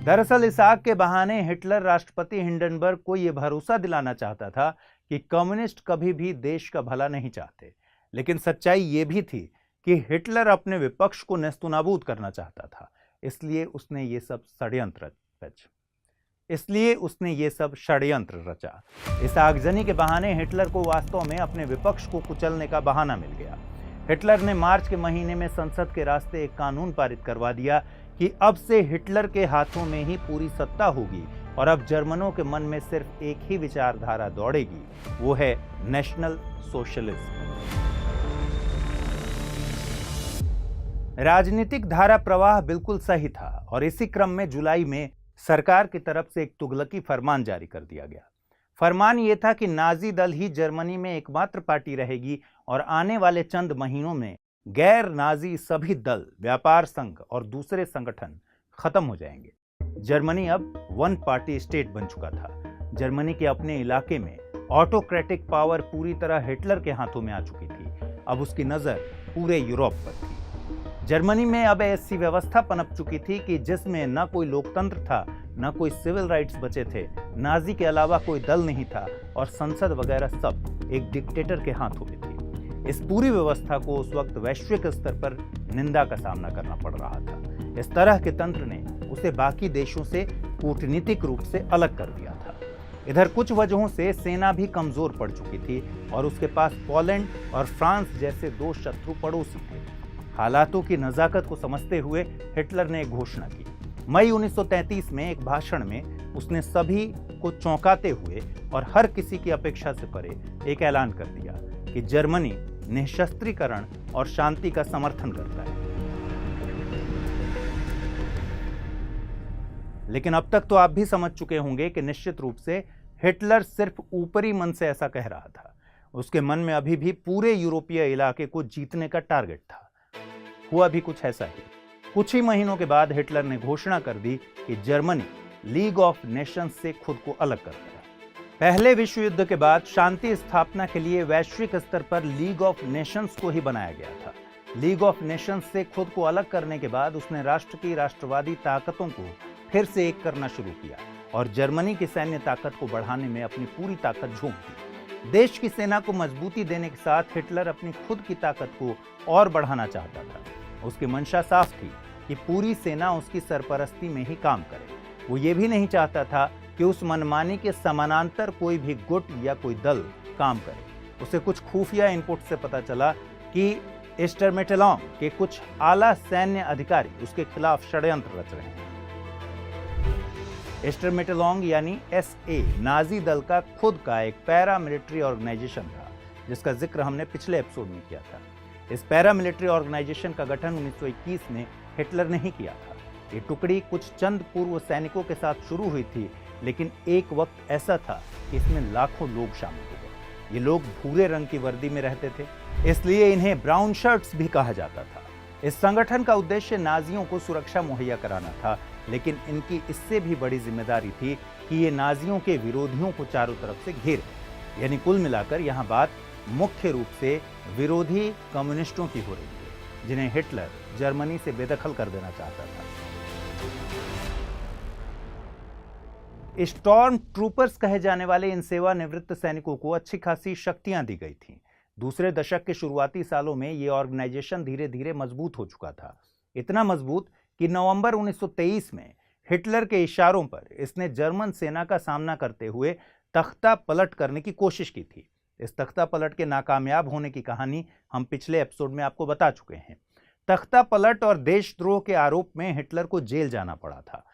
दरअसल इस आग के बहाने हिटलर राष्ट्रपति हिंडनबर्ग को यह भरोसा दिलाना चाहता था कि कम्युनिस्ट कभी भी देश का भला नहीं चाहते, लेकिन सच्चाई यह भी थी कि हिटलर अपने विपक्ष को नेस्तनाबूद करना चाहता था। इसलिए उसने ये सब षड्यंत्र रचा। इस आगजनी के बहाने हिटलर को वास्तव में अपने विपक्ष को कुचलने का बहाना मिल गया। हिटलर ने मार्च के महीने में संसद के रास्ते एक कानून पारित करवा दिया कि अब से हिटलर के हाथों में ही पूरी सत्ता होगी और अब जर्मनों के मन में सिर्फ एक ही विचारधारा दौड़ेगी, वो है नेशनल सोशलिज्म। राजनीतिक धारा प्रवाह बिल्कुल सही था और इसी क्रम में जुलाई में सरकार की तरफ से एक तुगलकी फरमान जारी कर दिया गया। फरमान यह था कि नाजी दल ही जर्मनी में एकमात्र पार्टी रहेगी और आने वाले चंद महीनों में गैर नाजी सभी दल, व्यापार संघ और दूसरे संगठन खत्म हो जाएंगे। जर्मनी अब 1 पार्टी स्टेट बन चुका था। जर्मनी के अपने इलाके में ऑटोक्रेटिक पावर पूरी तरह हिटलर के हाथों में आ चुकी थी। अब उसकी नजर पूरे यूरोप पर थी। जर्मनी में अब ऐसी व्यवस्था पनप चुकी थी कि जिसमें न कोई लोकतंत्र था, न कोई सिविल राइट्स बचे थे, नाजी के अलावा कोई दल नहीं था और संसद वगैरह सब एक डिक्टेटर के हाथों में थी। इस पूरी व्यवस्था को उस वक्त वैश्विक स्तर पर निंदा का सामना करना पड़ रहा था। इस तरह के तंत्र ने उसे बाकी देशों से कूटनीतिक रूप से अलग कर दिया था। इधर कुछ वजहों से सेना भी कमजोर पड़ चुकी थी और उसके पास पोलैंड और फ्रांस जैसे 2 शत्रु पड़ोसी थे। हालातों की नज़ाकत को समझते हुए हिटलर ने एक घोषणा की। मई 1933 में एक भाषण में उसने सभी को चौंकाते हुए और हर किसी की अपेक्षा से परे एक ऐलान कर दिया कि जर्मनी निःशस्त्रीकरण और शांति का समर्थन करता है। लेकिन अब तक तो आप भी समझ चुके होंगे कि निश्चित रूप से हिटलर सिर्फ ऊपरी मन से ऐसा कह रहा था। उसके मन में अभी भी पूरे यूरोपीय इलाके को जीतने का टारगेट था। हुआ भी कुछ ऐसा ही। कुछ ही महीनों के बाद हिटलर ने घोषणा कर दी कि जर्मनी लीग ऑफ नेशंस से खुद को अलग करता है। पहले विश्व युद्ध के बाद शांति स्थापना के लिए वैश्विक स्तर पर लीग ऑफ नेशंस को ही बनाया गया था। लीग ऑफ नेशंस से खुद को अलग करने के बाद उसने राष्ट्र की राष्ट्रवादी ताकतों को फिर से एक करना शुरू किया और जर्मनी की सैन्य ताकत को बढ़ाने में अपनी पूरी ताकत झोंक दी। देश की सेना को मजबूती देने के साथ हिटलर अपनी खुद की ताकत को और बढ़ाना चाहता था। उसकी मंशा साफ थी कि पूरी सेना उसकी सरपरस्ती में ही काम करे। वो ये भी नहीं चाहता था कि उस मनमानी के समानांतर कोई भी गुट या कोई दल काम करे। उसे कुछ खुफिया इनपुट से पता चला कि स्टर्मेटेलॉन्ग के कुछ आला सैन्य अधिकारी उसके खिलाफ षड्यंत्र रच रहे हैं। स्टर्मेटेलॉन्ग यानी SA नाजी दल का खुद का एक पैरा मिलिट्री ऑर्गेनाइजेशन था, जिसका जिक्र हमने पिछले एपिसोड में किया था। इस पैरा मिलिट्री ऑर्गेनाइजेशन का गठन 1921 में हिटलर ने ही किया था। ये टुकड़ी कुछ चंद पूर्व सैनिकों के साथ शुरू हुई थी, लेकिन एक वक्त ऐसा था कि इसमें लाखों लोग शामिल हो गए। ये लोग भूरे रंग की वर्दी में रहते थे, इसलिए इन्हें ब्राउन शर्ट्स भी कहा जाता था। इस संगठन का उद्देश्य नाजियों को सुरक्षा मुहैया कराना था, लेकिन इनकी इससे भी बड़ी जिम्मेदारी थी कि ये नाजियों के विरोधियों को चारों तरफ से घेरे। यानी कुल मिलाकर यहाँ बात मुख्य रूप से विरोधी कम्युनिस्टों की हो रही है, जिन्हें हिटलर जर्मनी से बेदखल कर देना चाहता था। स्टॉर्म ट्रूपर्स कहे जाने वाले इन सेवानिवृत्त सैनिकों को अच्छी खासी शक्तियां दी गई थीं। दूसरे दशक के शुरुआती सालों में ये ऑर्गेनाइजेशन धीरे धीरे मजबूत हो चुका था। इतना मजबूत कि नवंबर 1923 में हिटलर के इशारों पर इसने जर्मन सेना का सामना करते हुए तख्ता पलट करने की कोशिश की थी। इस तख्ता पलट के नाकामयाब होने की कहानी हम पिछले एपिसोड में आपको बता चुके हैं। तख्ता पलट और देशद्रोह के आरोप में हिटलर को जेल जाना पड़ा था।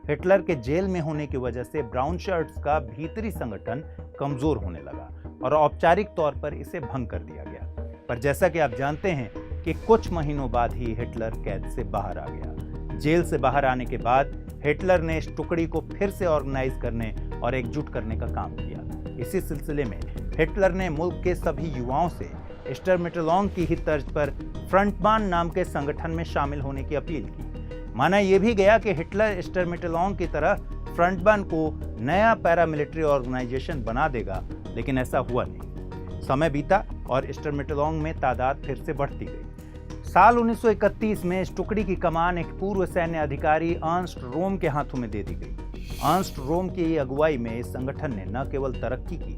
हिटलर के जेल में होने की वजह से ब्राउन शर्ट्स का भीतरी संगठन कमजोर होने लगा और औपचारिक तौर पर इसे भंग कर दिया गया। पर जैसा कि आप जानते हैं कि कुछ महीनों बाद ही हिटलर कैद से बाहर आ गया। जेल से बाहर आने के बाद हिटलर ने इस टुकड़ी को फिर से ऑर्गेनाइज करने और एकजुट करने का काम किया। इसी सिलसिले में हिटलर ने मुल्क के सभी युवाओं से स्टर्मेटेलॉन्ग की ही तर्ज पर फ्रंटबान नाम के संगठन में शामिल होने की अपील की। माना यह भी गया कि हिटलर स्टर्मेटेलॉन्ग की तरह फ्रंटबान को नया पैरामिलिट्री ऑर्गेनाइजेशन बना देगा, लेकिन ऐसा हुआ नहीं। समय बीता और स्टर्मेटेलॉन्ग में तादाद फिर से बढ़ती गई। साल 1931 में इस टुकड़ी की कमान एक पूर्व सैन्य अधिकारी अर्नस्ट रोम के हाथों में दे दी गई। अर्नस्ट रोम की अगुवाई में इस संगठन ने न केवल तरक्की की,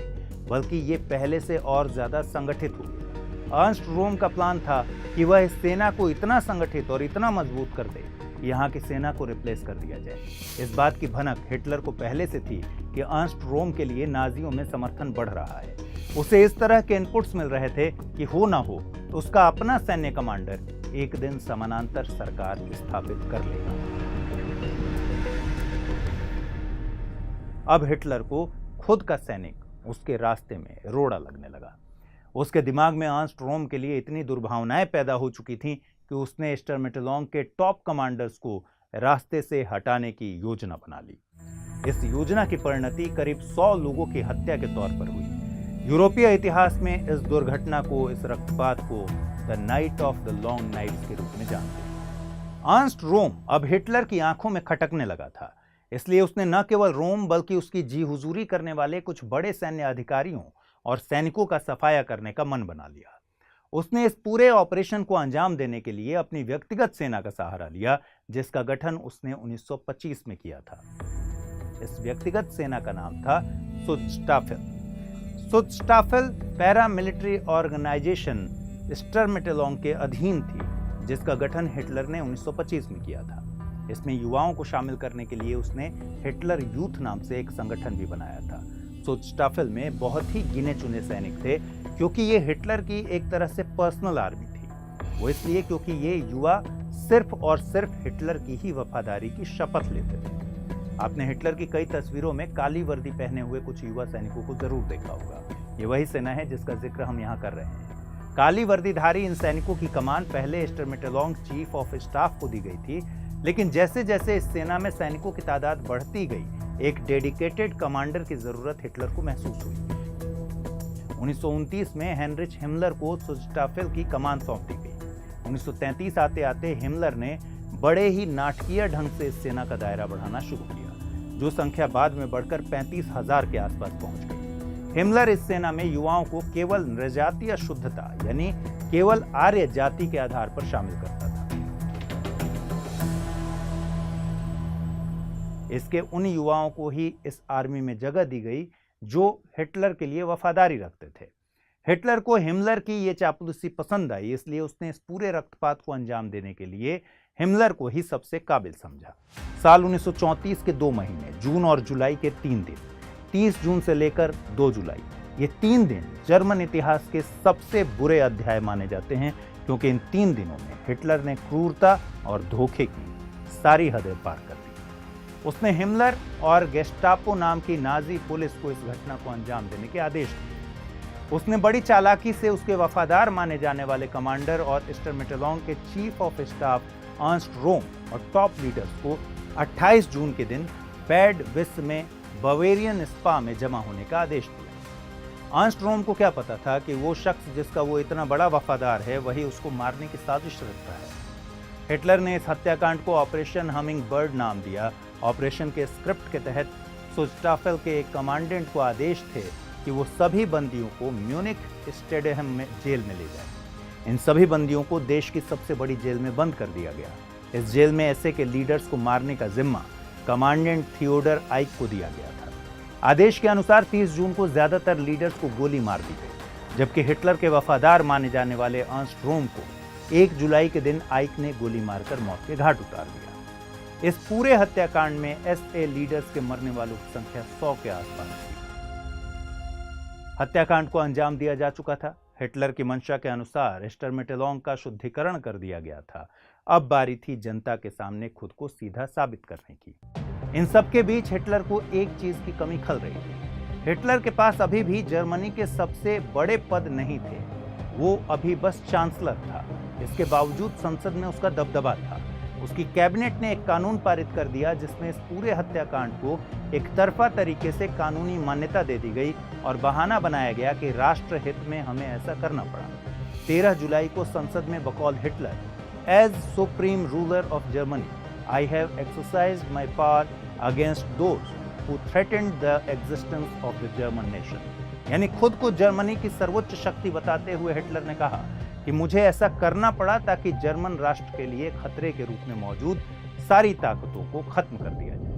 बल्कि ये पहले से और ज्यादा संगठित हो गया। अर्नस्ट रोम का प्लान था कि वह इस सेना को इतना संगठित और इतना मजबूत कर दे कि यहाँ की सेना को रिप्लेस कर दिया जाए। इस बात की भनक हिटलर को पहले से थी कि अर्नस्ट रोम के लिए नाजियों में समर्थन बढ़ रहा है। उसे इस तरह के इनपुट्स मिल रहे थे कि हो ना हो तो उसका अपना सैन्य कमांडर एक दिन समानांतर सरकार स्थापित कर लेगा। अब हिटलर को खुद का सैनिक उसके रास्ते में रोड़ा लगने लगा। उसके दिमाग में अर्नस्ट रोम के लिए इतनी दुर्भावनाएं पैदा हो चुकी थीं कि उसने स्टर्मेटेलॉन्ग के टॉप कमांडर्स को रास्ते से हटाने की योजना बना ली। इस योजना की परिणति करीब 100 लोगों की हत्या के तौर पर हुई। यूरोपीय इतिहास में इस दुर्घटना को, इस रक्तपात को the night of the long nights के रूप में जानते हैं। अर्नस्ट रोम अब हिटलर की आंखों में खटकने लगा था, इसलिए उसने न केवल रोम बल्कि उसकी जी हुजूरी करने वाले कुछ बड़े सैन्य अधिकारियों और सैनिकों का सफाया करने का मन बना लिया। उसने इस पूरे ऑपरेशन को अंजाम देने के लिए अपनी व्यक्तिगत सेना का सहारा लिया, जिसका गठन उसने 1925 में किया था। इस व्यक्तिगत सेना का नाम था सुडस्टाफेल। सुडस्टाफेल पैरामिलिट्री ऑर्गेनाइजेशन स्टर्मेटेलॉन्ग के अधीन थी, जिसका गठन हिटलर ने 1925 में किया था। इसमें युवाओं को शामिल करने के लिए उसने हिटलर यूथ नाम से एक संगठन भी बनाया था। सुडस्टाफेल में बहुत ही गिने चुने सैनिक थे, क्योंकि ये हिटलर की एक तरह से पर्सनल आर्मी थी। वो इसलिए क्योंकि ये युवा सिर्फ और सिर्फ हिटलर की ही वफादारी की शपथ लेते थे। आपने हिटलर की कई तस्वीरों में काली वर्दी पहने हुए कुछ युवा सैनिकों को जरूर देखा होगा। ये वही सेना है जिसका जिक्र हम यहाँ कर रहे हैं। काली वर्दीधारी इन सैनिकों की कमान पहले स्टर्मिटेलोंग चीफ ऑफ स्टाफ को दी गई थी, लेकिन जैसे जैसे इस सेना में सैनिकों की तादाद बढ़ती गई, एक डेडिकेटेड कमांडर की जरूरत हिटलर को महसूस हुई। 1929 में हेनरिच हिमलर को सुस्टाफेल की कमान सौंप दी गई। 1933 आते आते हिमलर ने बड़े ही नाटकीय ढंग से इस सेना का दायरा बढ़ाना शुरू किया, जो संख्या बाद में बढ़कर 35,000 के आसपास पहुंच गई। हिमलर इस सेना में युवाओं को केवल नृजातीय शुद्धता यानी केवल आर्य जाति के आधार पर शामिल करता था। इसके उन युवाओं को ही इस आर्मी में जगह दी गई जो हिटलर के लिए वफादारी रखते थे। हिटलर को हिमलर की ये चापलूसी पसंद आई, इसलिए उसने इस पूरे रक्तपात को अंजाम देने के लिए हिमलर को ही सबसे काबिल समझा। साल 1934 के 2 महीने, जून और जुलाई के 3 दिन, 30 जून से लेकर 2 जुलाई, ये 3 दिन जर्मन इतिहास के सबसे बुरे अध्याय माने जाते हैं, क्योंकि इन 3 दिनों में हिटलर ने क्रूरता और धोखे की सारी हदें पार कर दी। उसने हिमलर और गेस्टापो नाम की नाजी पुलिस को इस घटना को अंजाम देने के आदेश दिए। उसने बड़ी चालाकी से उसके वफादार माने जाने वाले कमांडर और स्टर्मिटेलोंग के चीफ ऑफ स्टाफ अर्नस्ट रोम और टॉप लीडर्स को 28 जून के दिन बैड विस में बवेरियन स्पा में जमा होने का आदेश दिया। अर्नस्ट रोम को क्या पता था कि वो शख्स जिसका वो इतना बड़ा वफादार है, वही उसको मारने की साजिश रचता है। हिटलर ने इस हत्याकांड को ऑपरेशन हमिंग बर्ड नाम दिया। ऑपरेशन के स्क्रिप्ट के तहत सुस्टाफेल के एक कमांडेंट को आदेश थे कि वो सभी बंदियों को म्यूनिख स्टेडियम में जेल में ले जाए। इन सभी बंदियों को देश की सबसे बड़ी जेल में बंद कर दिया गया। इस जेल में ऐसे के लीडर्स को मारने का जिम्मा कमांडेंट थियोडर आइक को दिया गया था। आदेश के अनुसार 30 जून को ज्यादातर लीडर्स को गोली मार दी गई, जबकि हिटलर के वफादार माने जाने वाले अर्नस्ट रोम को 1 जुलाई के दिन आइक ने गोली मारकर मौत के घाट उतार दिया। इस पूरे हत्याकांड में एसए लीडर्स के मरने वालों की संख्या 100 के आसपास थी। हत्याकांड को अंजाम दिया जा चुका था। हिटलर की मंशा के अनुसार स्टर्मिटेलोंग का शुद्धिकरण कर दिया गया था। अब बारी थी जनता के सामने खुद को सीधा साबित करने की। इन सब के बीच हिटलर को एक चीज की कमी खल रही थी। हिटलर के पास अभी भी जर्मनी के सबसे बड़े पद नहीं थे, वो अभी बस चांसलर था। इसके बावजूद संसद में उसका दबदबा था। उसकी कैबिनेट ने एक कानून पारित कर दिया जिसमें इस पूरे हत्याकांड को एक तरफा तरीके से कानूनी मान्यता दे दी गई और बहाना बनाया गया कि राष्ट्र हित में हमें ऐसा करना पड़ा। 13 जुलाई को संसद में बकौल Hitler, as supreme ruler of Germany, I have exercised my power against those who threatened the existence of the German nation, यानी खुद को जर्मनी की सर्वोच्च शक्ति बताते हुए हिटलर ने कहा कि मुझे ऐसा करना पड़ा ताकि जर्मन राष्ट्र के लिए खतरे के रूप में मौजूद सारी ताकतों को खत्म कर दिया जाए।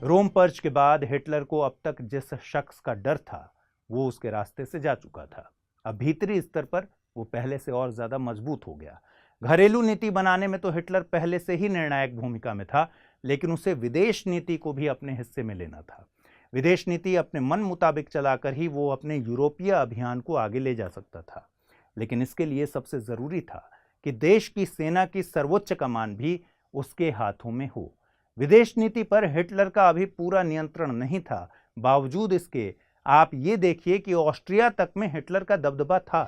रोम पर्च के बाद हिटलर को अब तक जिस शख्स का डर था वो उसके रास्ते से जा चुका था। अब भीतरी स्तर पर वो पहले से और ज्यादा मजबूत हो गया। घरेलू नीति बनाने में तो हिटलर पहले से ही निर्णायक भूमिका में था, लेकिन उसे विदेश नीति को भी अपने हिस्से में लेना था। विदेश नीति अपने मन मुताबिक चलाकर ही वो अपने यूरोपीय अभियान को आगे ले जा सकता था, लेकिन इसके लिए सबसे जरूरी था कि देश की सेना की सर्वोच्च कमान भी उसके हाथों में हो। विदेश नीति पर हिटलर का अभी पूरा नियंत्रण नहीं था। बावजूद इसके आप ये देखिए कि ऑस्ट्रिया तक में हिटलर का दबदबा था।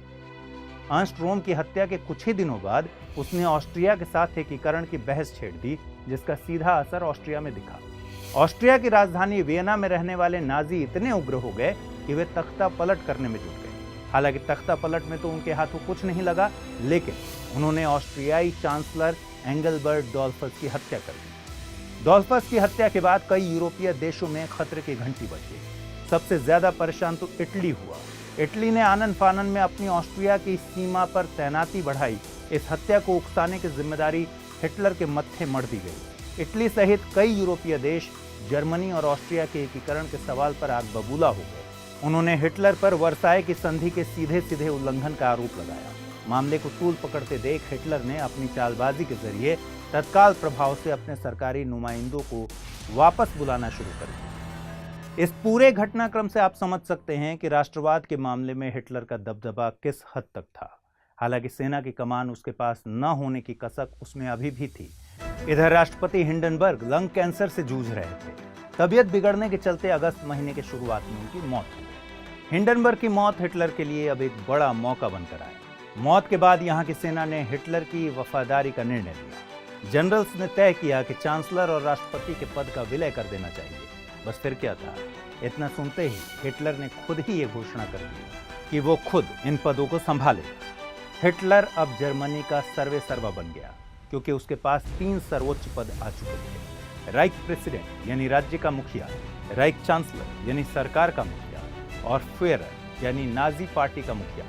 अर्नस्ट रोम की हत्या के कुछ ही दिनों बाद उसने ऑस्ट्रिया के साथ एकीकरण की बहस छेड़ दी, जिसका सीधा असर ऑस्ट्रिया में दिखा। ऑस्ट्रिया की राजधानी वियना में रहने वाले नाजी इतने उग्र हो गए कि वे तख्ता पलट करने में जुट गए। हालांकि तख्ता पलट में तो उनके हाथों कुछ नहीं लगा, लेकिन उन्होंने ऑस्ट्रियाई चांसलर एंगलबर्ट डॉल्फस की हत्या कर दी। डॉल्फस की हत्या के बाद कई यूरोपीय देशों में खतरे की घंटी बज गई। सबसे ज्यादा परेशान तो इटली हुआ। इटली ने आनन फानन में अपनी ऑस्ट्रिया की सीमा पर तैनाती बढ़ाई। इस हत्या को उकसाने की जिम्मेदारी हिटलर के मत्थे मढ़ दी गई। इटली सहित कई यूरोपीय देश जर्मनी और ऑस्ट्रिया के एकीकरण के सवाल पर आग बबूला हो गए। उन्होंने हिटलर पर वर्साय की संधि के सीधे सीधे उल्लंघन का आरोप लगाया। मामले को तूल पकड़ते देख हिटलर ने अपनी चालबाजी के जरिए तत्काल प्रभाव से अपने सरकारी नुमाइंदों को वापस बुलाना शुरू कर दिया। इस पूरे घटनाक्रम से आप समझ सकते हैं कि राष्ट्रवाद के मामले में हिटलर का दबदबा किस हद तक था। हालांकि सेना की कमान उसके पास न होने की कसक उसमें अभी भी थी। इधर राष्ट्रपति हिंडनबर्ग लंग कैंसर से जूझ रहे थे। तबीयत बिगड़ने के चलते अगस्त महीने के शुरुआत में उनकी मौत हुई। हिंडनबर्ग की मौत हिटलर के लिए अब एक बड़ा मौका बनकर आया। मौत के बाद यहाँ की सेना ने हिटलर की वफादारी का निर्णय लिया। जनरल्स ने तय किया कि चांसलर और राष्ट्रपति के पद का विलय कर देना चाहिए। बस फिर क्या था, इतना सुनते ही हिटलर ने खुद ही ये घोषणा कर दी कि वो खुद इन पदों को संभालेगा। हिटलर अब जर्मनी का सर्वेसर्वा बन गया, क्योंकि उसके पास 3 सर्वोच्च पद आ चुके थे। राइक प्रेसिडेंट यानी राज्य का मुखिया, राइक चांसलर यानी सरकार का मुखिया, और फ्यूहरर यानी नाजी पार्टी का मुखिया।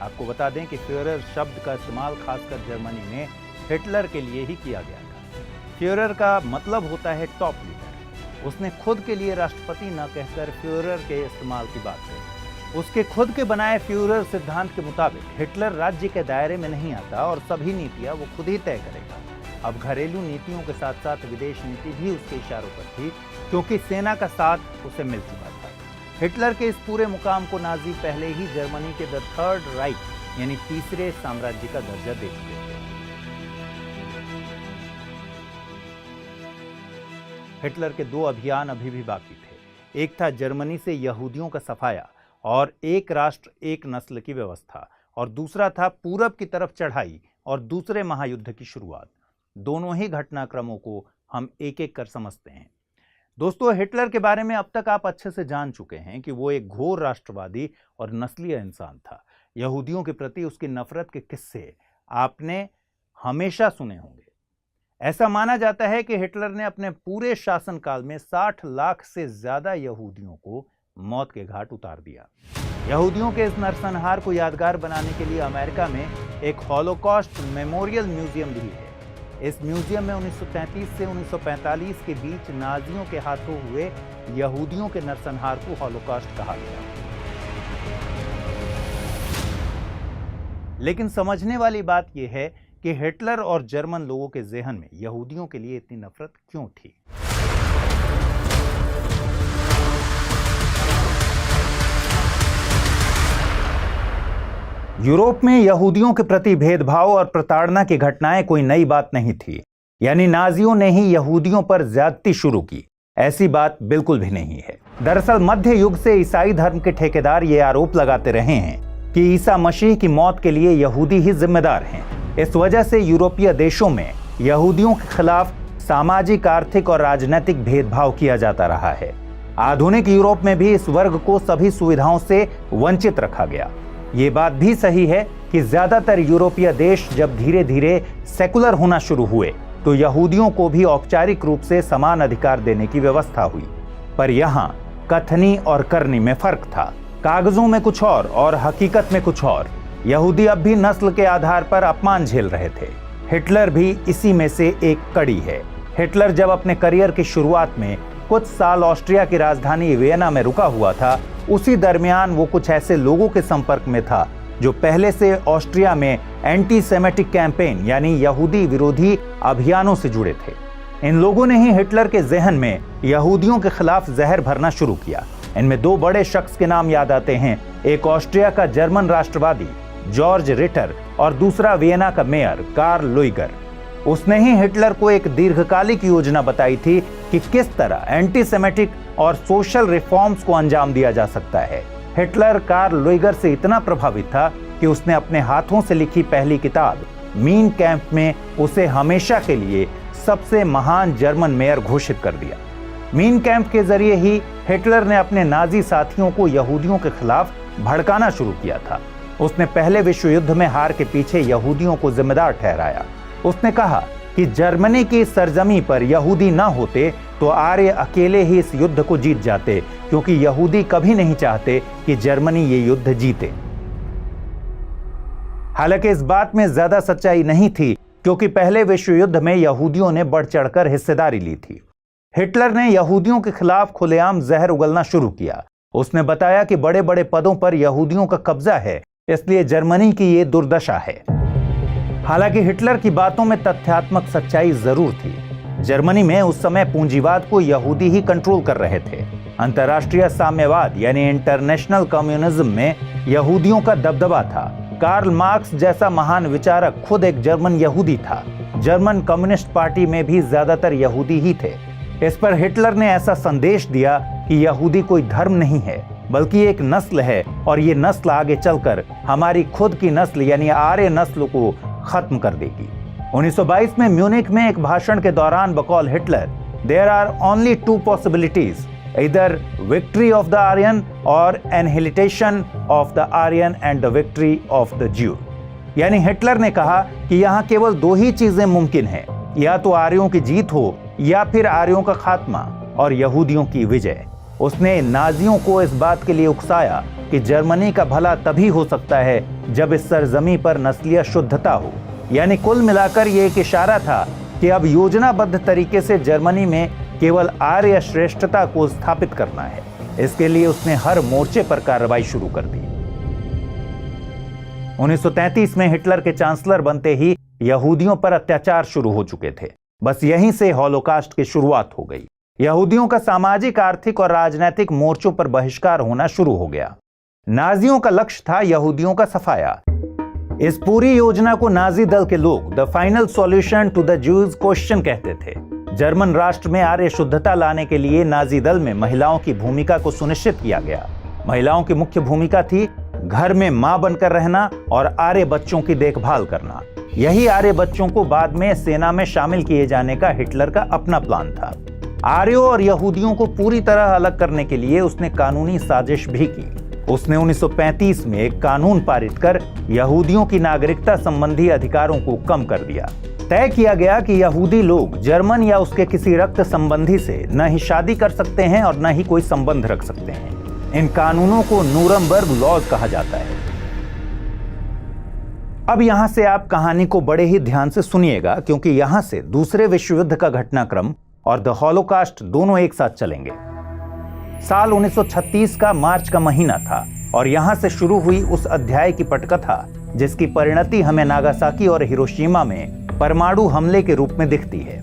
आपको बता दें कि फ्यूहरर शब्द का इस्तेमाल खासकर जर्मनी में हिटलर के लिए ही किया गया था। फ्यूहरर का मतलब होता है टॉप लीडर। उसने खुद के लिए राष्ट्रपति न कहकर फ्यूहरर के इस्तेमाल की बात कही। उसके खुद के बनाए फ्यूहरर सिद्धांत के मुताबिक हिटलर राज्य के दायरे में नहीं आता और सभी नीतियां वो खुद ही तय करेगा। अब घरेलू नीतियों के साथ साथ विदेश नीति भी उसके इशारों पर थी, क्योंकि सेना का साथ उसे मिल चुका था। हिटलर के इस पूरे मुकाम को नाजी पहले ही जर्मनी के द थर्ड राइक यानी तीसरे साम्राज्य का दर्जा दे चुके थे। हिटलर के 2 अभियान अभी भी बाकी थे। एक था जर्मनी से यहूदियों का सफाया और एक राष्ट्र एक नस्ल की व्यवस्था, और दूसरा था पूरब की तरफ चढ़ाई और दूसरे महायुद्ध की शुरुआत। दोनों ही घटनाक्रमों को हम एक एक कर समझते हैं। दोस्तों, हिटलर के बारे में अब तक आप अच्छे से जान चुके हैं कि वो एक घोर राष्ट्रवादी और नस्लीय इंसान था। यहूदियों के प्रति उसकी नफरत के किस्से आपने हमेशा सुने होंगे। ऐसा माना जाता है कि हिटलर ने अपने पूरे शासनकाल में 60 लाख से ज्यादा यहूदियों को मौत के घाट उतार दिया। यहूदियों के इस नरसंहार को यादगार बनाने के लिए अमेरिका में एक हॉलोकॉस्ट मेमोरियल म्यूजियम भी है। इस म्यूजियम में 1933 से 1945 के बीच नाजियों के हाथों हुए यहूदियों के नरसंहार को हॉलोकॉस्ट कहा गया। लेकिन समझने वाली बात यह है कि हिटलर और जर्मन लोगों के ज़हन में यहूदियों के लिए इतनी नफरत क्यों थी। यूरोप में यहूदियों के प्रति भेदभाव और प्रताड़ना की घटनाएं कोई नई बात नहीं थी। यानी नाजियों ने ही यहूदियों पर ज्यादती शुरू की, ऐसी बात बिल्कुल भी नहीं है। दरअसल मध्य युग से ईसाई धर्म के ठेकेदार ये आरोप लगाते रहे हैं कि ईसा मसीह की मौत के लिए यहूदी ही जिम्मेदार हैं। इस वजह से यूरोपीय देशों में यहूदियों के खिलाफ सामाजिक, आर्थिक और राजनीतिक भेदभाव किया जाता रहा है। आधुनिक यूरोप में भी इस वर्ग को सभी सुविधाओं से वंचित रखा गया। ये बात भी सही है कि ज्यादातर यूरोपीय देश जब धीरे धीरे सेकुलर होना शुरू हुए तो यहूदियों को भी औपचारिक रूप से समान अधिकार देने की व्यवस्था हुई। पर यहाँ कथनी और करनी में फर्क था। कागजों में कुछ और हकीकत में कुछ और। यहूदी अब भी नस्ल के आधार पर अपमान झेल रहे थे। हिटलर भी इसी में से एक कड़ी है। हिटलर जब अपने करियर की शुरुआत में कुछ साल ऑस्ट्रिया की राजधानी वियना में रुका हुआ था, उसी दरमियान वो कुछ ऐसे लोगों के संपर्क में था जो पहले से ऑस्ट्रिया में एंटी सेमेटिक कैंपेन यानी यहूदी विरोधी अभियानों से जुड़े थे। इन लोगों ने ही हिटलर के जहन में यहूदियों के खिलाफ जहर भरना शुरू किया। इनमें 2 बड़े शख्स के नाम याद आते हैं, एक ऑस्ट्रिया का जर्मन राष्ट्रवादी जॉर्ज रिटर और दूसरा वियना का मेयर कार्ल लुइगर। उसने ही हिटलर को एक दीर्घकालिक योजना बताई थी कि किस तरह एंटी सेमेटिक और सोशल रिफॉर्म्स को अंजाम दिया जा सकता है। हिटलर कार्ल लुइगर से इतना प्रभावित था कि उसने अपने हाथों से लिखी पहली किताब मीन कैंप में उसे हमेशा के लिए सबसे महान जर्मन मेयर घोषित कर दिया। मीन कैंप के जरिए ही हिटलर ने अपने नाजी साथियों को यहूदियों के खिलाफ भड़काना शुरू किया था। उसने पहले विश्व युद्ध में हार के पीछे यहूदियों को जिम्मेदार ठहराया। उसने कहा कि जर्मनी की सरजमी पर यहूदी ना होते तो आर्य अकेले ही इस युद्ध को जीत जाते, क्योंकि यहूदी कभी नहीं चाहते कि जर्मनी ये युद्ध जीते। हालांकि इस बात में ज्यादा सच्चाई नहीं थी, क्योंकि पहले विश्व युद्ध में यहूदियों ने बढ़ चढ़कर हिस्सेदारी ली थी। हिटलर ने यहूदियों के खिलाफ खुलेआम जहर उगलना शुरू किया। उसने बताया कि बड़े बड़े पदों पर यहूदियों का कब्जा है, इसलिए जर्मनी की ये दुर्दशा है। हालांकि हिटलर की बातों में तथ्यात्मक सच्चाई जरूर थी। जर्मनी में उस समय पूंजीवाद को यहूदी ही कंट्रोल कर रहे थे। अंतर्राष्ट्रीय साम्यवाद यानी इंटरनेशनल कम्युनिज्म में यहूदियों का दबदबा था। कार्ल मार्क्स जैसा महान विचारक खुद एक जर्मन यहूदी था। जर्मन कम्युनिस्ट पार्टी में भी ज्यादातर यहूदी ही थे। इस पर हिटलर ने ऐसा संदेश दिया कि यहूदी कोई धर्म नहीं है बल्कि एक नस्ल है और ये नस्ल आगे चलकर हमारी खुद की नस्ल यानी आर्य नस्ल को खत्म कर देगी। 1922 में म्यूनिख में एक भाषण के दौरान बकौल Hitler, there are only two possibilities, either victory of the Aryan or annihilation of the Aryan and the victory of the Jew. यानी हिटलर ने कहा कि यहाँ केवल दो ही चीजें मुमकिन हैं, या तो आर्यों की जीत हो या फिर आर्यों का खात्मा और यहूदियों की विजय। उसने नाजियों को इस बात के लिए उकसाया कि जर्मनी का भला तभी हो सकता है जब इस सरजमी पर नस्लीय शुद्धता हो। यानी कुल मिलाकर ये एक इशारा था कि अब योजनाबद्ध तरीके से जर्मनी में केवल आर्य श्रेष्ठता को स्थापित करना है। इसके लिए उसने हर मोर्चे पर कार्रवाई शुरू कर दी। 1933 में हिटलर के चांसलर बनते ही यहूदियों पर अत्याचार शुरू हो चुके थे। बस यहीं से हॉलोकास्ट की शुरुआत हो गई। यहूदियों का सामाजिक, आर्थिक और राजनीतिक मोर्चों पर बहिष्कार होना शुरू हो गया। नाजियों का लक्ष्य था यहूदियों का सफाया। इस पूरी योजना को नाजी दल के लोग the final solution to the Jews question कहते थे। जर्मन राष्ट्र में आर्य शुद्धता लाने के लिए नाजी दल में महिलाओं की भूमिका को सुनिश्चित किया गया। महिलाओं की मुख्य भूमिका थी घर में मां बनकर रहना और आर्य बच्चों की देखभाल करना। यही आर्य बच्चों को बाद में सेना में शामिल किए जाने का हिटलर का अपना प्लान था। आर्यों और यहूदियों को पूरी तरह अलग करने के लिए उसने कानूनी साजिश भी की। उसने 1935 में एक कानून पारित कर यहूदियों की नागरिकता संबंधी अधिकारों को कम कर दिया। तय किया गया कि यहूदी लोग जर्मन या उसके किसी रक्त संबंधी से न ही शादी कर सकते हैं और न ही कोई संबंध रख सकते हैं। इन कानूनों को नूरमबर्ग लॉज कहा जाता है। अब यहां से आप कहानी को बड़े ही ध्यान से सुनिएगा, क्योंकि यहां से दूसरे विश्व युद्ध का घटनाक्रम और द हॉलोकास्ट दोनों एक साथ चलेंगे। साल 1936 का मार्च का महीना था और यहां से शुरू हुई उस अध्याय की पटकथा जिसकी परिणति हमें नागासाकी और हिरोशिमा में परमाणु हमले के रूप में दिखती है।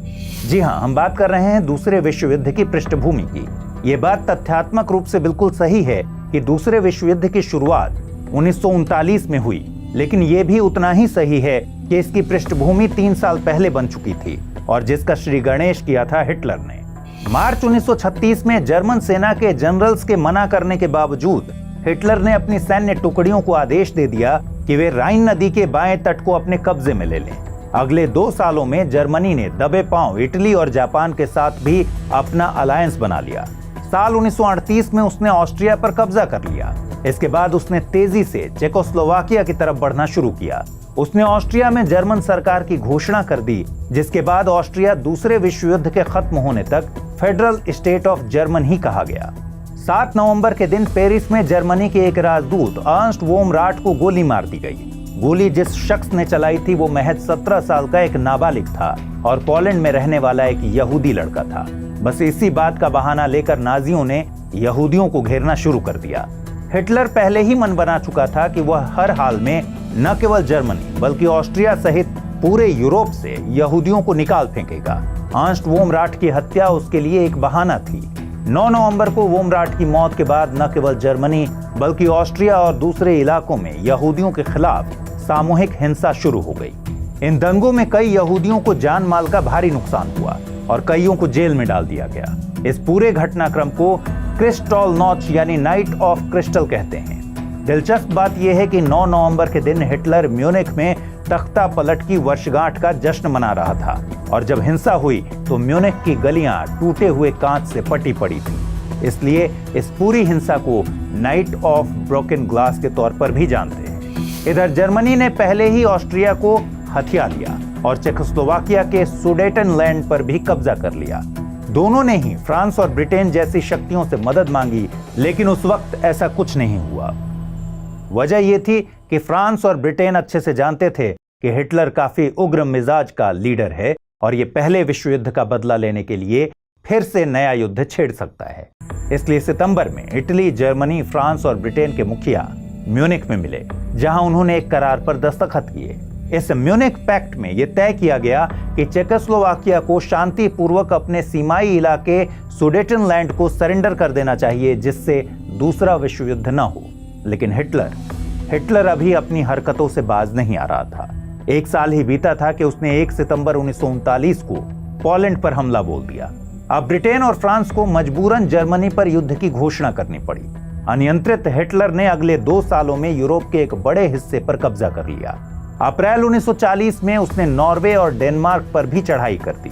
जी हां, हम बात कर रहे हैं दूसरे विश्व युद्ध की पृष्ठभूमि की। ये बात तथ्यात्मक रूप से बिल्कुल सही है कि दूसरे विश्व युद्ध की शुरुआत 1939 में हुई, लेकिन यह भी उतना ही सही है कि इसकी पृष्ठभूमि 3 साल पहले बन चुकी थी और जिसका श्री गणेश किया था हिटलर ने। मार्च 1936 में जर्मन सेना के जनरल्स के मना करने के बावजूद हिटलर ने अपनी सैन्य टुकड़ियों को आदेश दे दिया कि वे राइन नदी के बाएं तट को अपने कब्जे में ले लें। अगले 2 सालों में जर्मनी ने दबे पांव इटली और जापान के साथ भी अपना अलायंस बना लिया। साल 1938 में उसने ऑस्ट्रिया पर कब्जा कर लिया। इसके बाद उसने तेजी से चेकोस्लोवाकिया की तरफ बढ़ना शुरू किया। उसने ऑस्ट्रिया में जर्मन सरकार की घोषणा कर दी, जिसके बाद ऑस्ट्रिया दूसरे विश्व युद्ध के खत्म होने तक फेडरल स्टेट ऑफ जर्मन ही कहा गया। 7 नवंबर के दिन पेरिस में जर्मनी के एक राजदूत अर्नस्ट वोम राट को गोली मार दी गई। गोली जिस शख्स ने चलाई थी वो महज 17 साल का एक नाबालिग था और पोलैंड में रहने वाला एक यहूदी लड़का था। बस इसी बात का बहाना लेकर नाजियों ने यहूदियों को घेरना शुरू कर दिया। हिटलर पहले ही मन बना चुका था कि वह हर हाल में न केवल जर्मनी बल्कि ऑस्ट्रिया सहित पूरे यूरोप से यहूदियों को निकाल फेंकेगा। अर्नस्ट वोम राट की हत्या उसके लिए एक बहाना थी। 9 नवंबर को वोम राट की मौत के बाद न केवल जर्मनी बल्कि ऑस्ट्रिया और दूसरे इलाकों में यहूदियों के खिलाफ सामूहिक हिंसा शुरू हो गई। इन दंगों में कई यहूदियों को जान माल का भारी नुकसान हुआ और कईयों को जेल में डाल दिया गया। इस पूरे घटनाक्रम को क्रिस्टल नॉच यानी नाइट ऑफ क्रिस्टल कहते हैं। दिलचस्प बात यह है कि 9 नवंबर के दिन हिटलर म्यूनिख में तख्ता पलट की वर्षगांठ का जश्न मना रहा था और जब हिंसा हुई तो म्यूनिख की गलियां टूटे हुए कांच से पटी पड़ी थी। इसलिए इस पूरी हिंसा को नाइट ऑफ ब्रोकन ग्लास के तौर पर भी जानते हैं। इधर जर्मनी ने पहले ही ऑस्ट्रिया को हथिया लिया और चेकोस्लोवाकिया के सुडेटनलैंड पर भी कब्जा कर लिया। दोनों ने ही फ्रांस और ब्रिटेन जैसी शक्तियों से मदद मांगी, लेकिन उस वक्त ऐसा कुछ नहीं हुआ। वजह यह थी कि फ्रांस और ब्रिटेन अच्छे से जानते थे कि हिटलर काफी उग्र मिजाज का लीडर है और ये पहले विश्व युद्ध का बदला लेने के लिए फिर से नया युद्ध छेड़ सकता है। इसलिए सितंबर में इटली, जर्मनी, फ्रांस और ब्रिटेन के मुखिया म्यूनिख में मिले, जहां उन्होंने एक करार पर दस्तखत किए। इस म्यूनिख पैक्ट में यह तय किया गया कि चेकोस्लोवाकिया को शांतिपूर्वक अपने सीमाई इलाके सुडेटनलैंड को सरेंडर कर देना चाहिए, जिससे दूसरा विश्व युद्ध न हो। लेकिन हिटलर हिटलर अभी अपनी हरकतों से बाज नहीं आ रहा था। 1 साल ही बीता था कि उसने 1 सितंबर 1939 को पोलैंड पर हमला बोल दिया। अब ब्रिटेन और फ्रांस को मजबूरन जर्मनी पर युद्ध की घोषणा करनी पड़ी। अनियंत्रित हिटलर ने अगले 2 सालों में यूरोप के एक बड़े हिस्से पर कब्जा कर लिया। अप्रैल 1940 में उसने नॉर्वे और डेनमार्क पर भी चढ़ाई कर दी।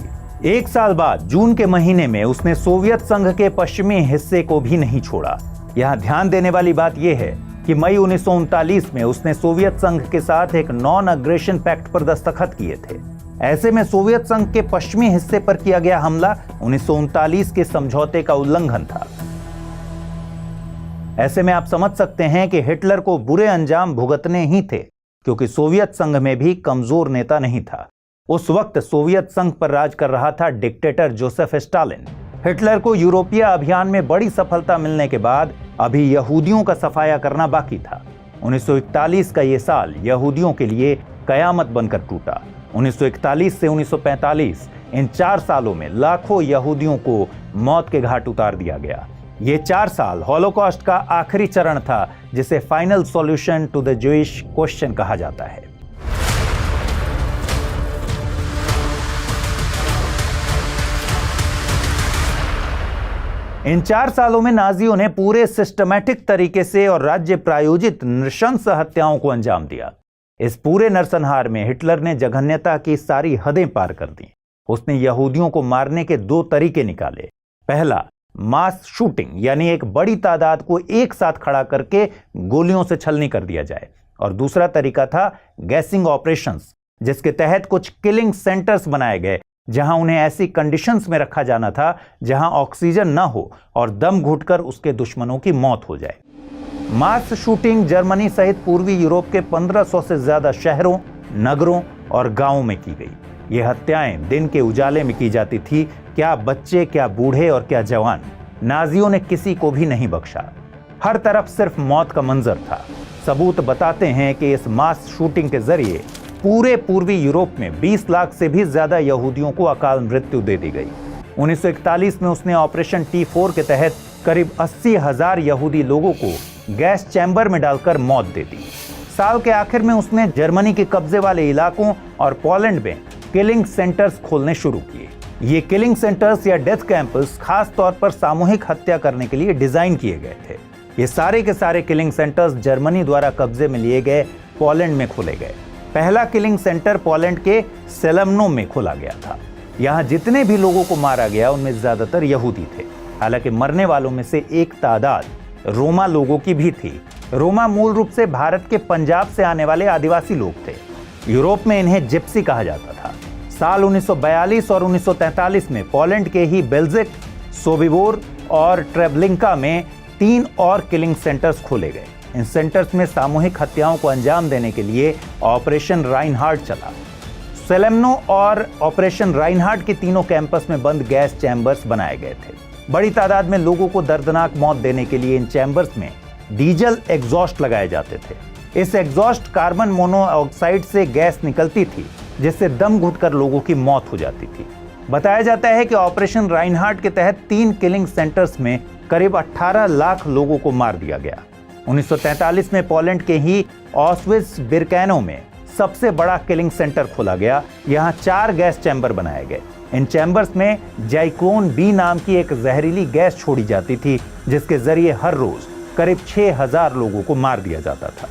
1 साल बाद जून के महीने में उसने सोवियत संघ के पश्चिमी हिस्से को भी नहीं छोड़ा। यहाँ ध्यान देने वाली बात यह है कि मई 1939 में उसने सोवियत संघ के साथ एक नॉन अग्रेशन पैक्ट पर दस्तखत किए थे। ऐसे में सोवियत संघ के पश्चिमी हिस्से पर किया गया हमला 1939 के समझौते का उल्लंघन था। ऐसे में आप समझ सकते हैं कि हिटलर को बुरे अंजाम भुगतने ही थे, क्योंकि सोवियत संघ में भी कमजोर नेता नहीं था। उस वक्त सोवियत संघ पर राज कर रहा था डिक्टेटर जोसेफ स्टालिन। हिटलर को यूरोपीय अभियान में बड़ी सफलता मिलने के बाद अभी यहूदियों का सफाया करना बाकी था। 1941 का ये साल यहूदियों के लिए कयामत बनकर टूटा। 1941 से 1945 इन 4 सालों में लाखों यहूदियों को मौत के घाट उतार दिया गया। ये 4 साल हॉलोकॉस्ट का आखिरी चरण था, जिसे final solution to the Jewish question कहा जाता है। इन 4 सालों में नाजियों ने पूरे सिस्टमैटिक तरीके से और राज्य प्रायोजित नृशंस हत्याओं को अंजाम दिया। इस पूरे नरसंहार में हिटलर ने जघन्यता की सारी हदें पार कर दी। उसने यहूदियों को मारने के 2 तरीके निकाले। पहला, मास शूटिंग, यानी एक बड़ी तादाद को एक साथ खड़ा करके गोलियों से छलनी कर दिया जाए, और दूसरा तरीका था गैसिंग ऑपरेशंस, जिसके तहत कुछ किलिंग सेंटर्स बनाए गए जहां उन्हें ऐसी कंडीशंस में रखा जाना था जहां ऑक्सीजन न हो और दम घुटकर उसके दुश्मनों की मौत हो जाए। मास शूटिंग जर्मनी सहित पूर्वी यूरोप के 1500 से ज्यादा शहरों, नगरों और गांवों में की गई। ये हत्याएं दिन के उजाले में की जाती थी। क्या बच्चे, क्या बूढ़े और क्या जवान, नाजियों ने किसी को भी नहीं बख्शा। हर तरफ सिर्फ मौत का मंजर था। सबूत बताते हैं कि इस मास शूटिंग के जरिए पूरे पूर्वी यूरोप में 20 लाख से भी ज्यादा यहूदियों को अकाल मृत्यु दे दी गई। 1941 में उसने ऑपरेशन T4 के तहत करीब 80,000 यहूदी लोगों को गैस चैम्बर में डालकर मौत दे दी। साल के आखिर में उसने जर्मनी के कब्जे वाले इलाकों और पोलैंड में किलिंग सेंटर्स खोलने शुरू किए। ये किलिंग सेंटर्स या डेथ कैंप्स खास तौर पर सामूहिक हत्या करने के लिए डिजाइन किए गए थे। ये सारे के सारे किलिंग सेंटर्स जर्मनी द्वारा कब्जे में लिए गए पोलैंड में खोले गए। पहला किलिंग सेंटर पोलैंड के सेलेम्नो में खोला गया था। यहाँ जितने भी लोगों को मारा गया उनमें ज्यादातर यहूदी थे। हालांकि मरने वालों में से एक तादाद रोमा लोगों की भी थी। रोमा मूल रूप से भारत के पंजाब से आने वाले आदिवासी लोग थे। यूरोप में इन्हें जिप्सी कहा जाता था। साल 1942 और 1943 में पोलैंड के ही बेल्जिक, सोबिबोर और ट्रेबलिंका में 3 और किलिंग सेंटर्स खोले गए। इन सेंटर्स में सामूहिक हत्याओं को अंजाम देने के लिए ऑपरेशन राइनहार्ड चला। सेलेम्नो और ऑपरेशन राइनहार्ड के तीनों कैंपस में बंद गैस चैम्बर्स बनाए गए थे। बड़ी तादाद में लोगों को दर्दनाक मौत देने के लिए इन चैम्बर्स में डीजल एग्जॉस्ट लगाए जाते थे। इस एग्जॉस्ट कार्बन मोनोऑक्साइड से गैस निकलती थी, जिससे दम घुटकर लोगों की मौत हो जाती थी। बताया जाता है कि ऑपरेशन राइनहार्ड के तहत 3 किलिंग सेंटर्स में करीब 18 लाख लोगों को मार दिया गया। 1943 में पोलैंड के ही ऑस्विट्स बिरकैनो में सबसे बड़ा किलिंग सेंटर खोला गया। यहाँ 4 गैस चैम्बर बनाए गए। इन चैम्बर्स में जाइक्लोन बी नाम की एक जहरीली गैस छोड़ी जाती थी, जिसके जरिए हर रोज करीब 6000 लोगों को मार दिया जाता था।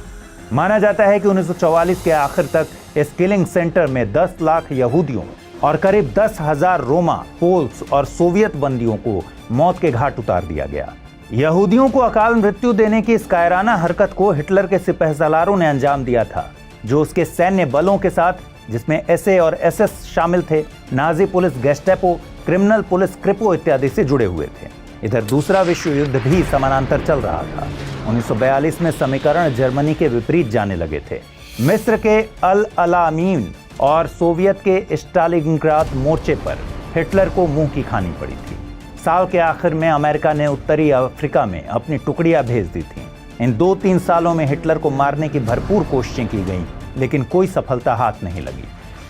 माना जाता है कि 1944 के आखिर तक इस किलिंग सेंटर में 10 लाख यहूदियों और करीब 10,000 रोमा, पोल्स और सोवियत बंदियों को मौत के घाट उतार दिया गया। यहूदियों को अकाल मृत्यु देने की इस कायराना हरकत को हिटलर के सिपहसालारों ने अंजाम दिया था, जो उसके सैन्य बलों के साथ, जिसमें SA और SS शामिल थे, Nazi police गेस्टेपो, criminal police crypto इत्यादि से जुड़े हुए थे। इधर दूसरा विश्व युद्ध भी समानांतर चल रहा था। 1942 में समीकरण जर्मनी के विपरीत जाने लगे थे। मिस्र के अल अलामीन और सोवियत के स्टालिनग्राद मोर्चे पर हिटलर को मुंह की खानी पड़ी थी। साल के आखिर में अमेरिका ने उत्तरी अफ्रीका में अपनी टुकड़ियां भेज दी थीं। इन 2-3 सालों में हिटलर को मारने की भरपूर कोशिशें की गईं, लेकिन कोई सफलता हाथ नहीं लगी।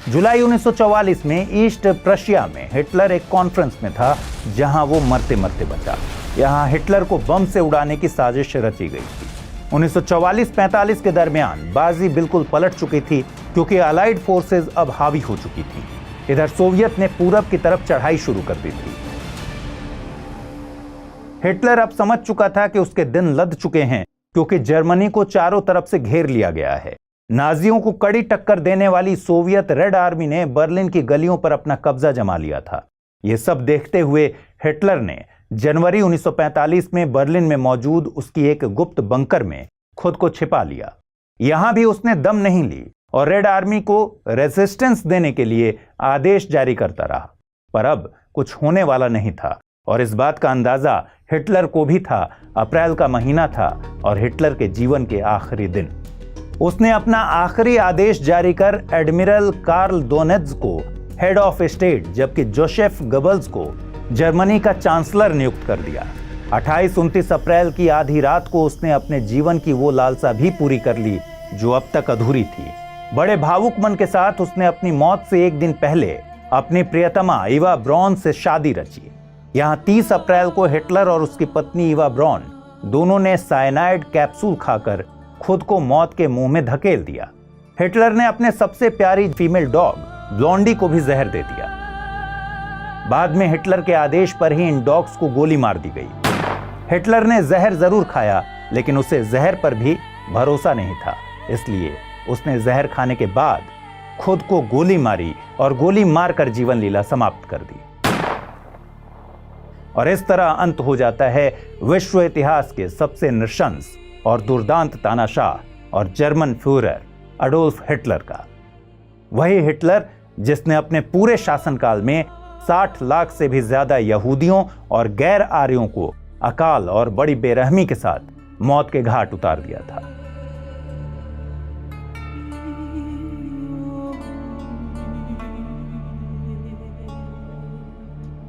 जुलाई 1944 में ईस्ट प्रशिया में हिटलर एक कॉन्फ्रेंस में था, जहां वो मरते मरते बचा। यहां हिटलर को बम से उड़ाने की साजिश रची गई थी। 1944-45 के दरमियान बाजी बिल्कुल पलट चुकी थी क्योंकि अलाइड फोर्सेस अब हावी हो चुकी थी। इधर सोवियत ने पूरब की तरफ चढ़ाई शुरू कर दी थी। हिटलर अब समझ चुका था कि उसके दिन लद चुके हैं क्योंकि जर्मनी को चारों तरफ से घेर लिया गया है। नाजियों को कड़ी टक्कर देने वाली सोवियत रेड आर्मी ने बर्लिन की गलियों पर अपना कब्जा जमा लिया था। यह सब देखते हुए हिटलर ने जनवरी 1945 में बर्लिन में मौजूद उसकी एक गुप्त बंकर में खुद को छिपा लिया। यहां भी उसने दम नहीं ली और रेड आर्मी को रेजिस्टेंस देने के लिए आदेश जारी करता रहा। पर अब कुछ होने वाला नहीं था और इस बात का अंदाजा हिटलर को भी था। अप्रैल का महीना था और हिटलर के जीवन के आखिरी दिन। उसने अपना आखिरी आदेश जारी कर एडमिरल कार्ल डोनेट्ज को हेड ऑफ स्टेट जबकि जोसेफ गोबल्स को जर्मनी का चांसलर नियुक्त कर दिया। 28-29 अप्रैल की आधी रात को उसने अपने जीवन की वो लालसा भी पूरी कर ली जो अब तक अधूरी थी। बड़े भावुक मन के साथ उसने अपनी मौत से एक दिन पहले अपनी प्रियतमा इवा ब्रॉन से शादी रची। यहां 30 अप्रैल को हिटलर और उसकी पत्नी इवा ब्रॉन दोनों ने साइनाइड कैप्सूल खाकर खुद को मौत के मुंह में धकेल दिया। हिटलर ने अपने सबसे प्यारी फीमेल डॉग ब्लॉन्डी को भी जहर दे दिया। बाद में हिटलर के आदेश पर ही इन डॉग्स को गोली मार दी गई। हिटलर ने जहर जरूर खाया लेकिन उसे जहर पर भी भरोसा नहीं था, इसलिए उसने जहर खाने के बाद खुद को गोली मारी और गोली मारकर जीवन लीला समाप्त कर दी। और इस तरह अंत हो जाता है विश्व इतिहास के सबसे नृशंस और दुर्दांत तानाशाह और जर्मन फ्यूरर अडोल्फ हिटलर का। वही हिटलर जिसने अपने पूरे शासनकाल में 60 लाख से भी ज्यादा यहूदियों और गैर आर्यों को अकाल और बड़ी बेरहमी के साथ मौत के घाट उतार दिया था।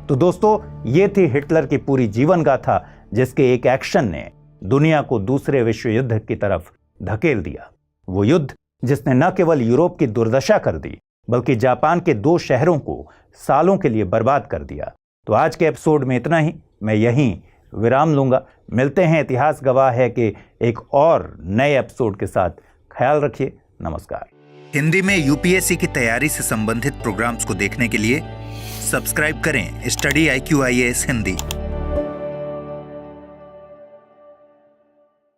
तो दोस्तों, ये थी हिटलर की पूरी जीवन गाथा जिसके एक एक्शन ने दुनिया को दूसरे विश्व युद्ध की तरफ धकेल दिया। वो युद्ध जिसने न केवल यूरोप की दुर्दशा कर दी बल्कि जापान के 2 शहरों को सालों के लिए बर्बाद कर दिया। तो आज के एपिसोड में इतना ही। मैं यहीं विराम लूंगा। मिलते हैं इतिहास गवाह है कि एक और नए एपिसोड के साथ। ख्याल रखिए। नमस्कार। हिंदी में यूपीएससी की तैयारी से संबंधित प्रोग्राम्स को देखने के लिए सब्सक्राइब करें स्टडी IQ IAS हिंदी।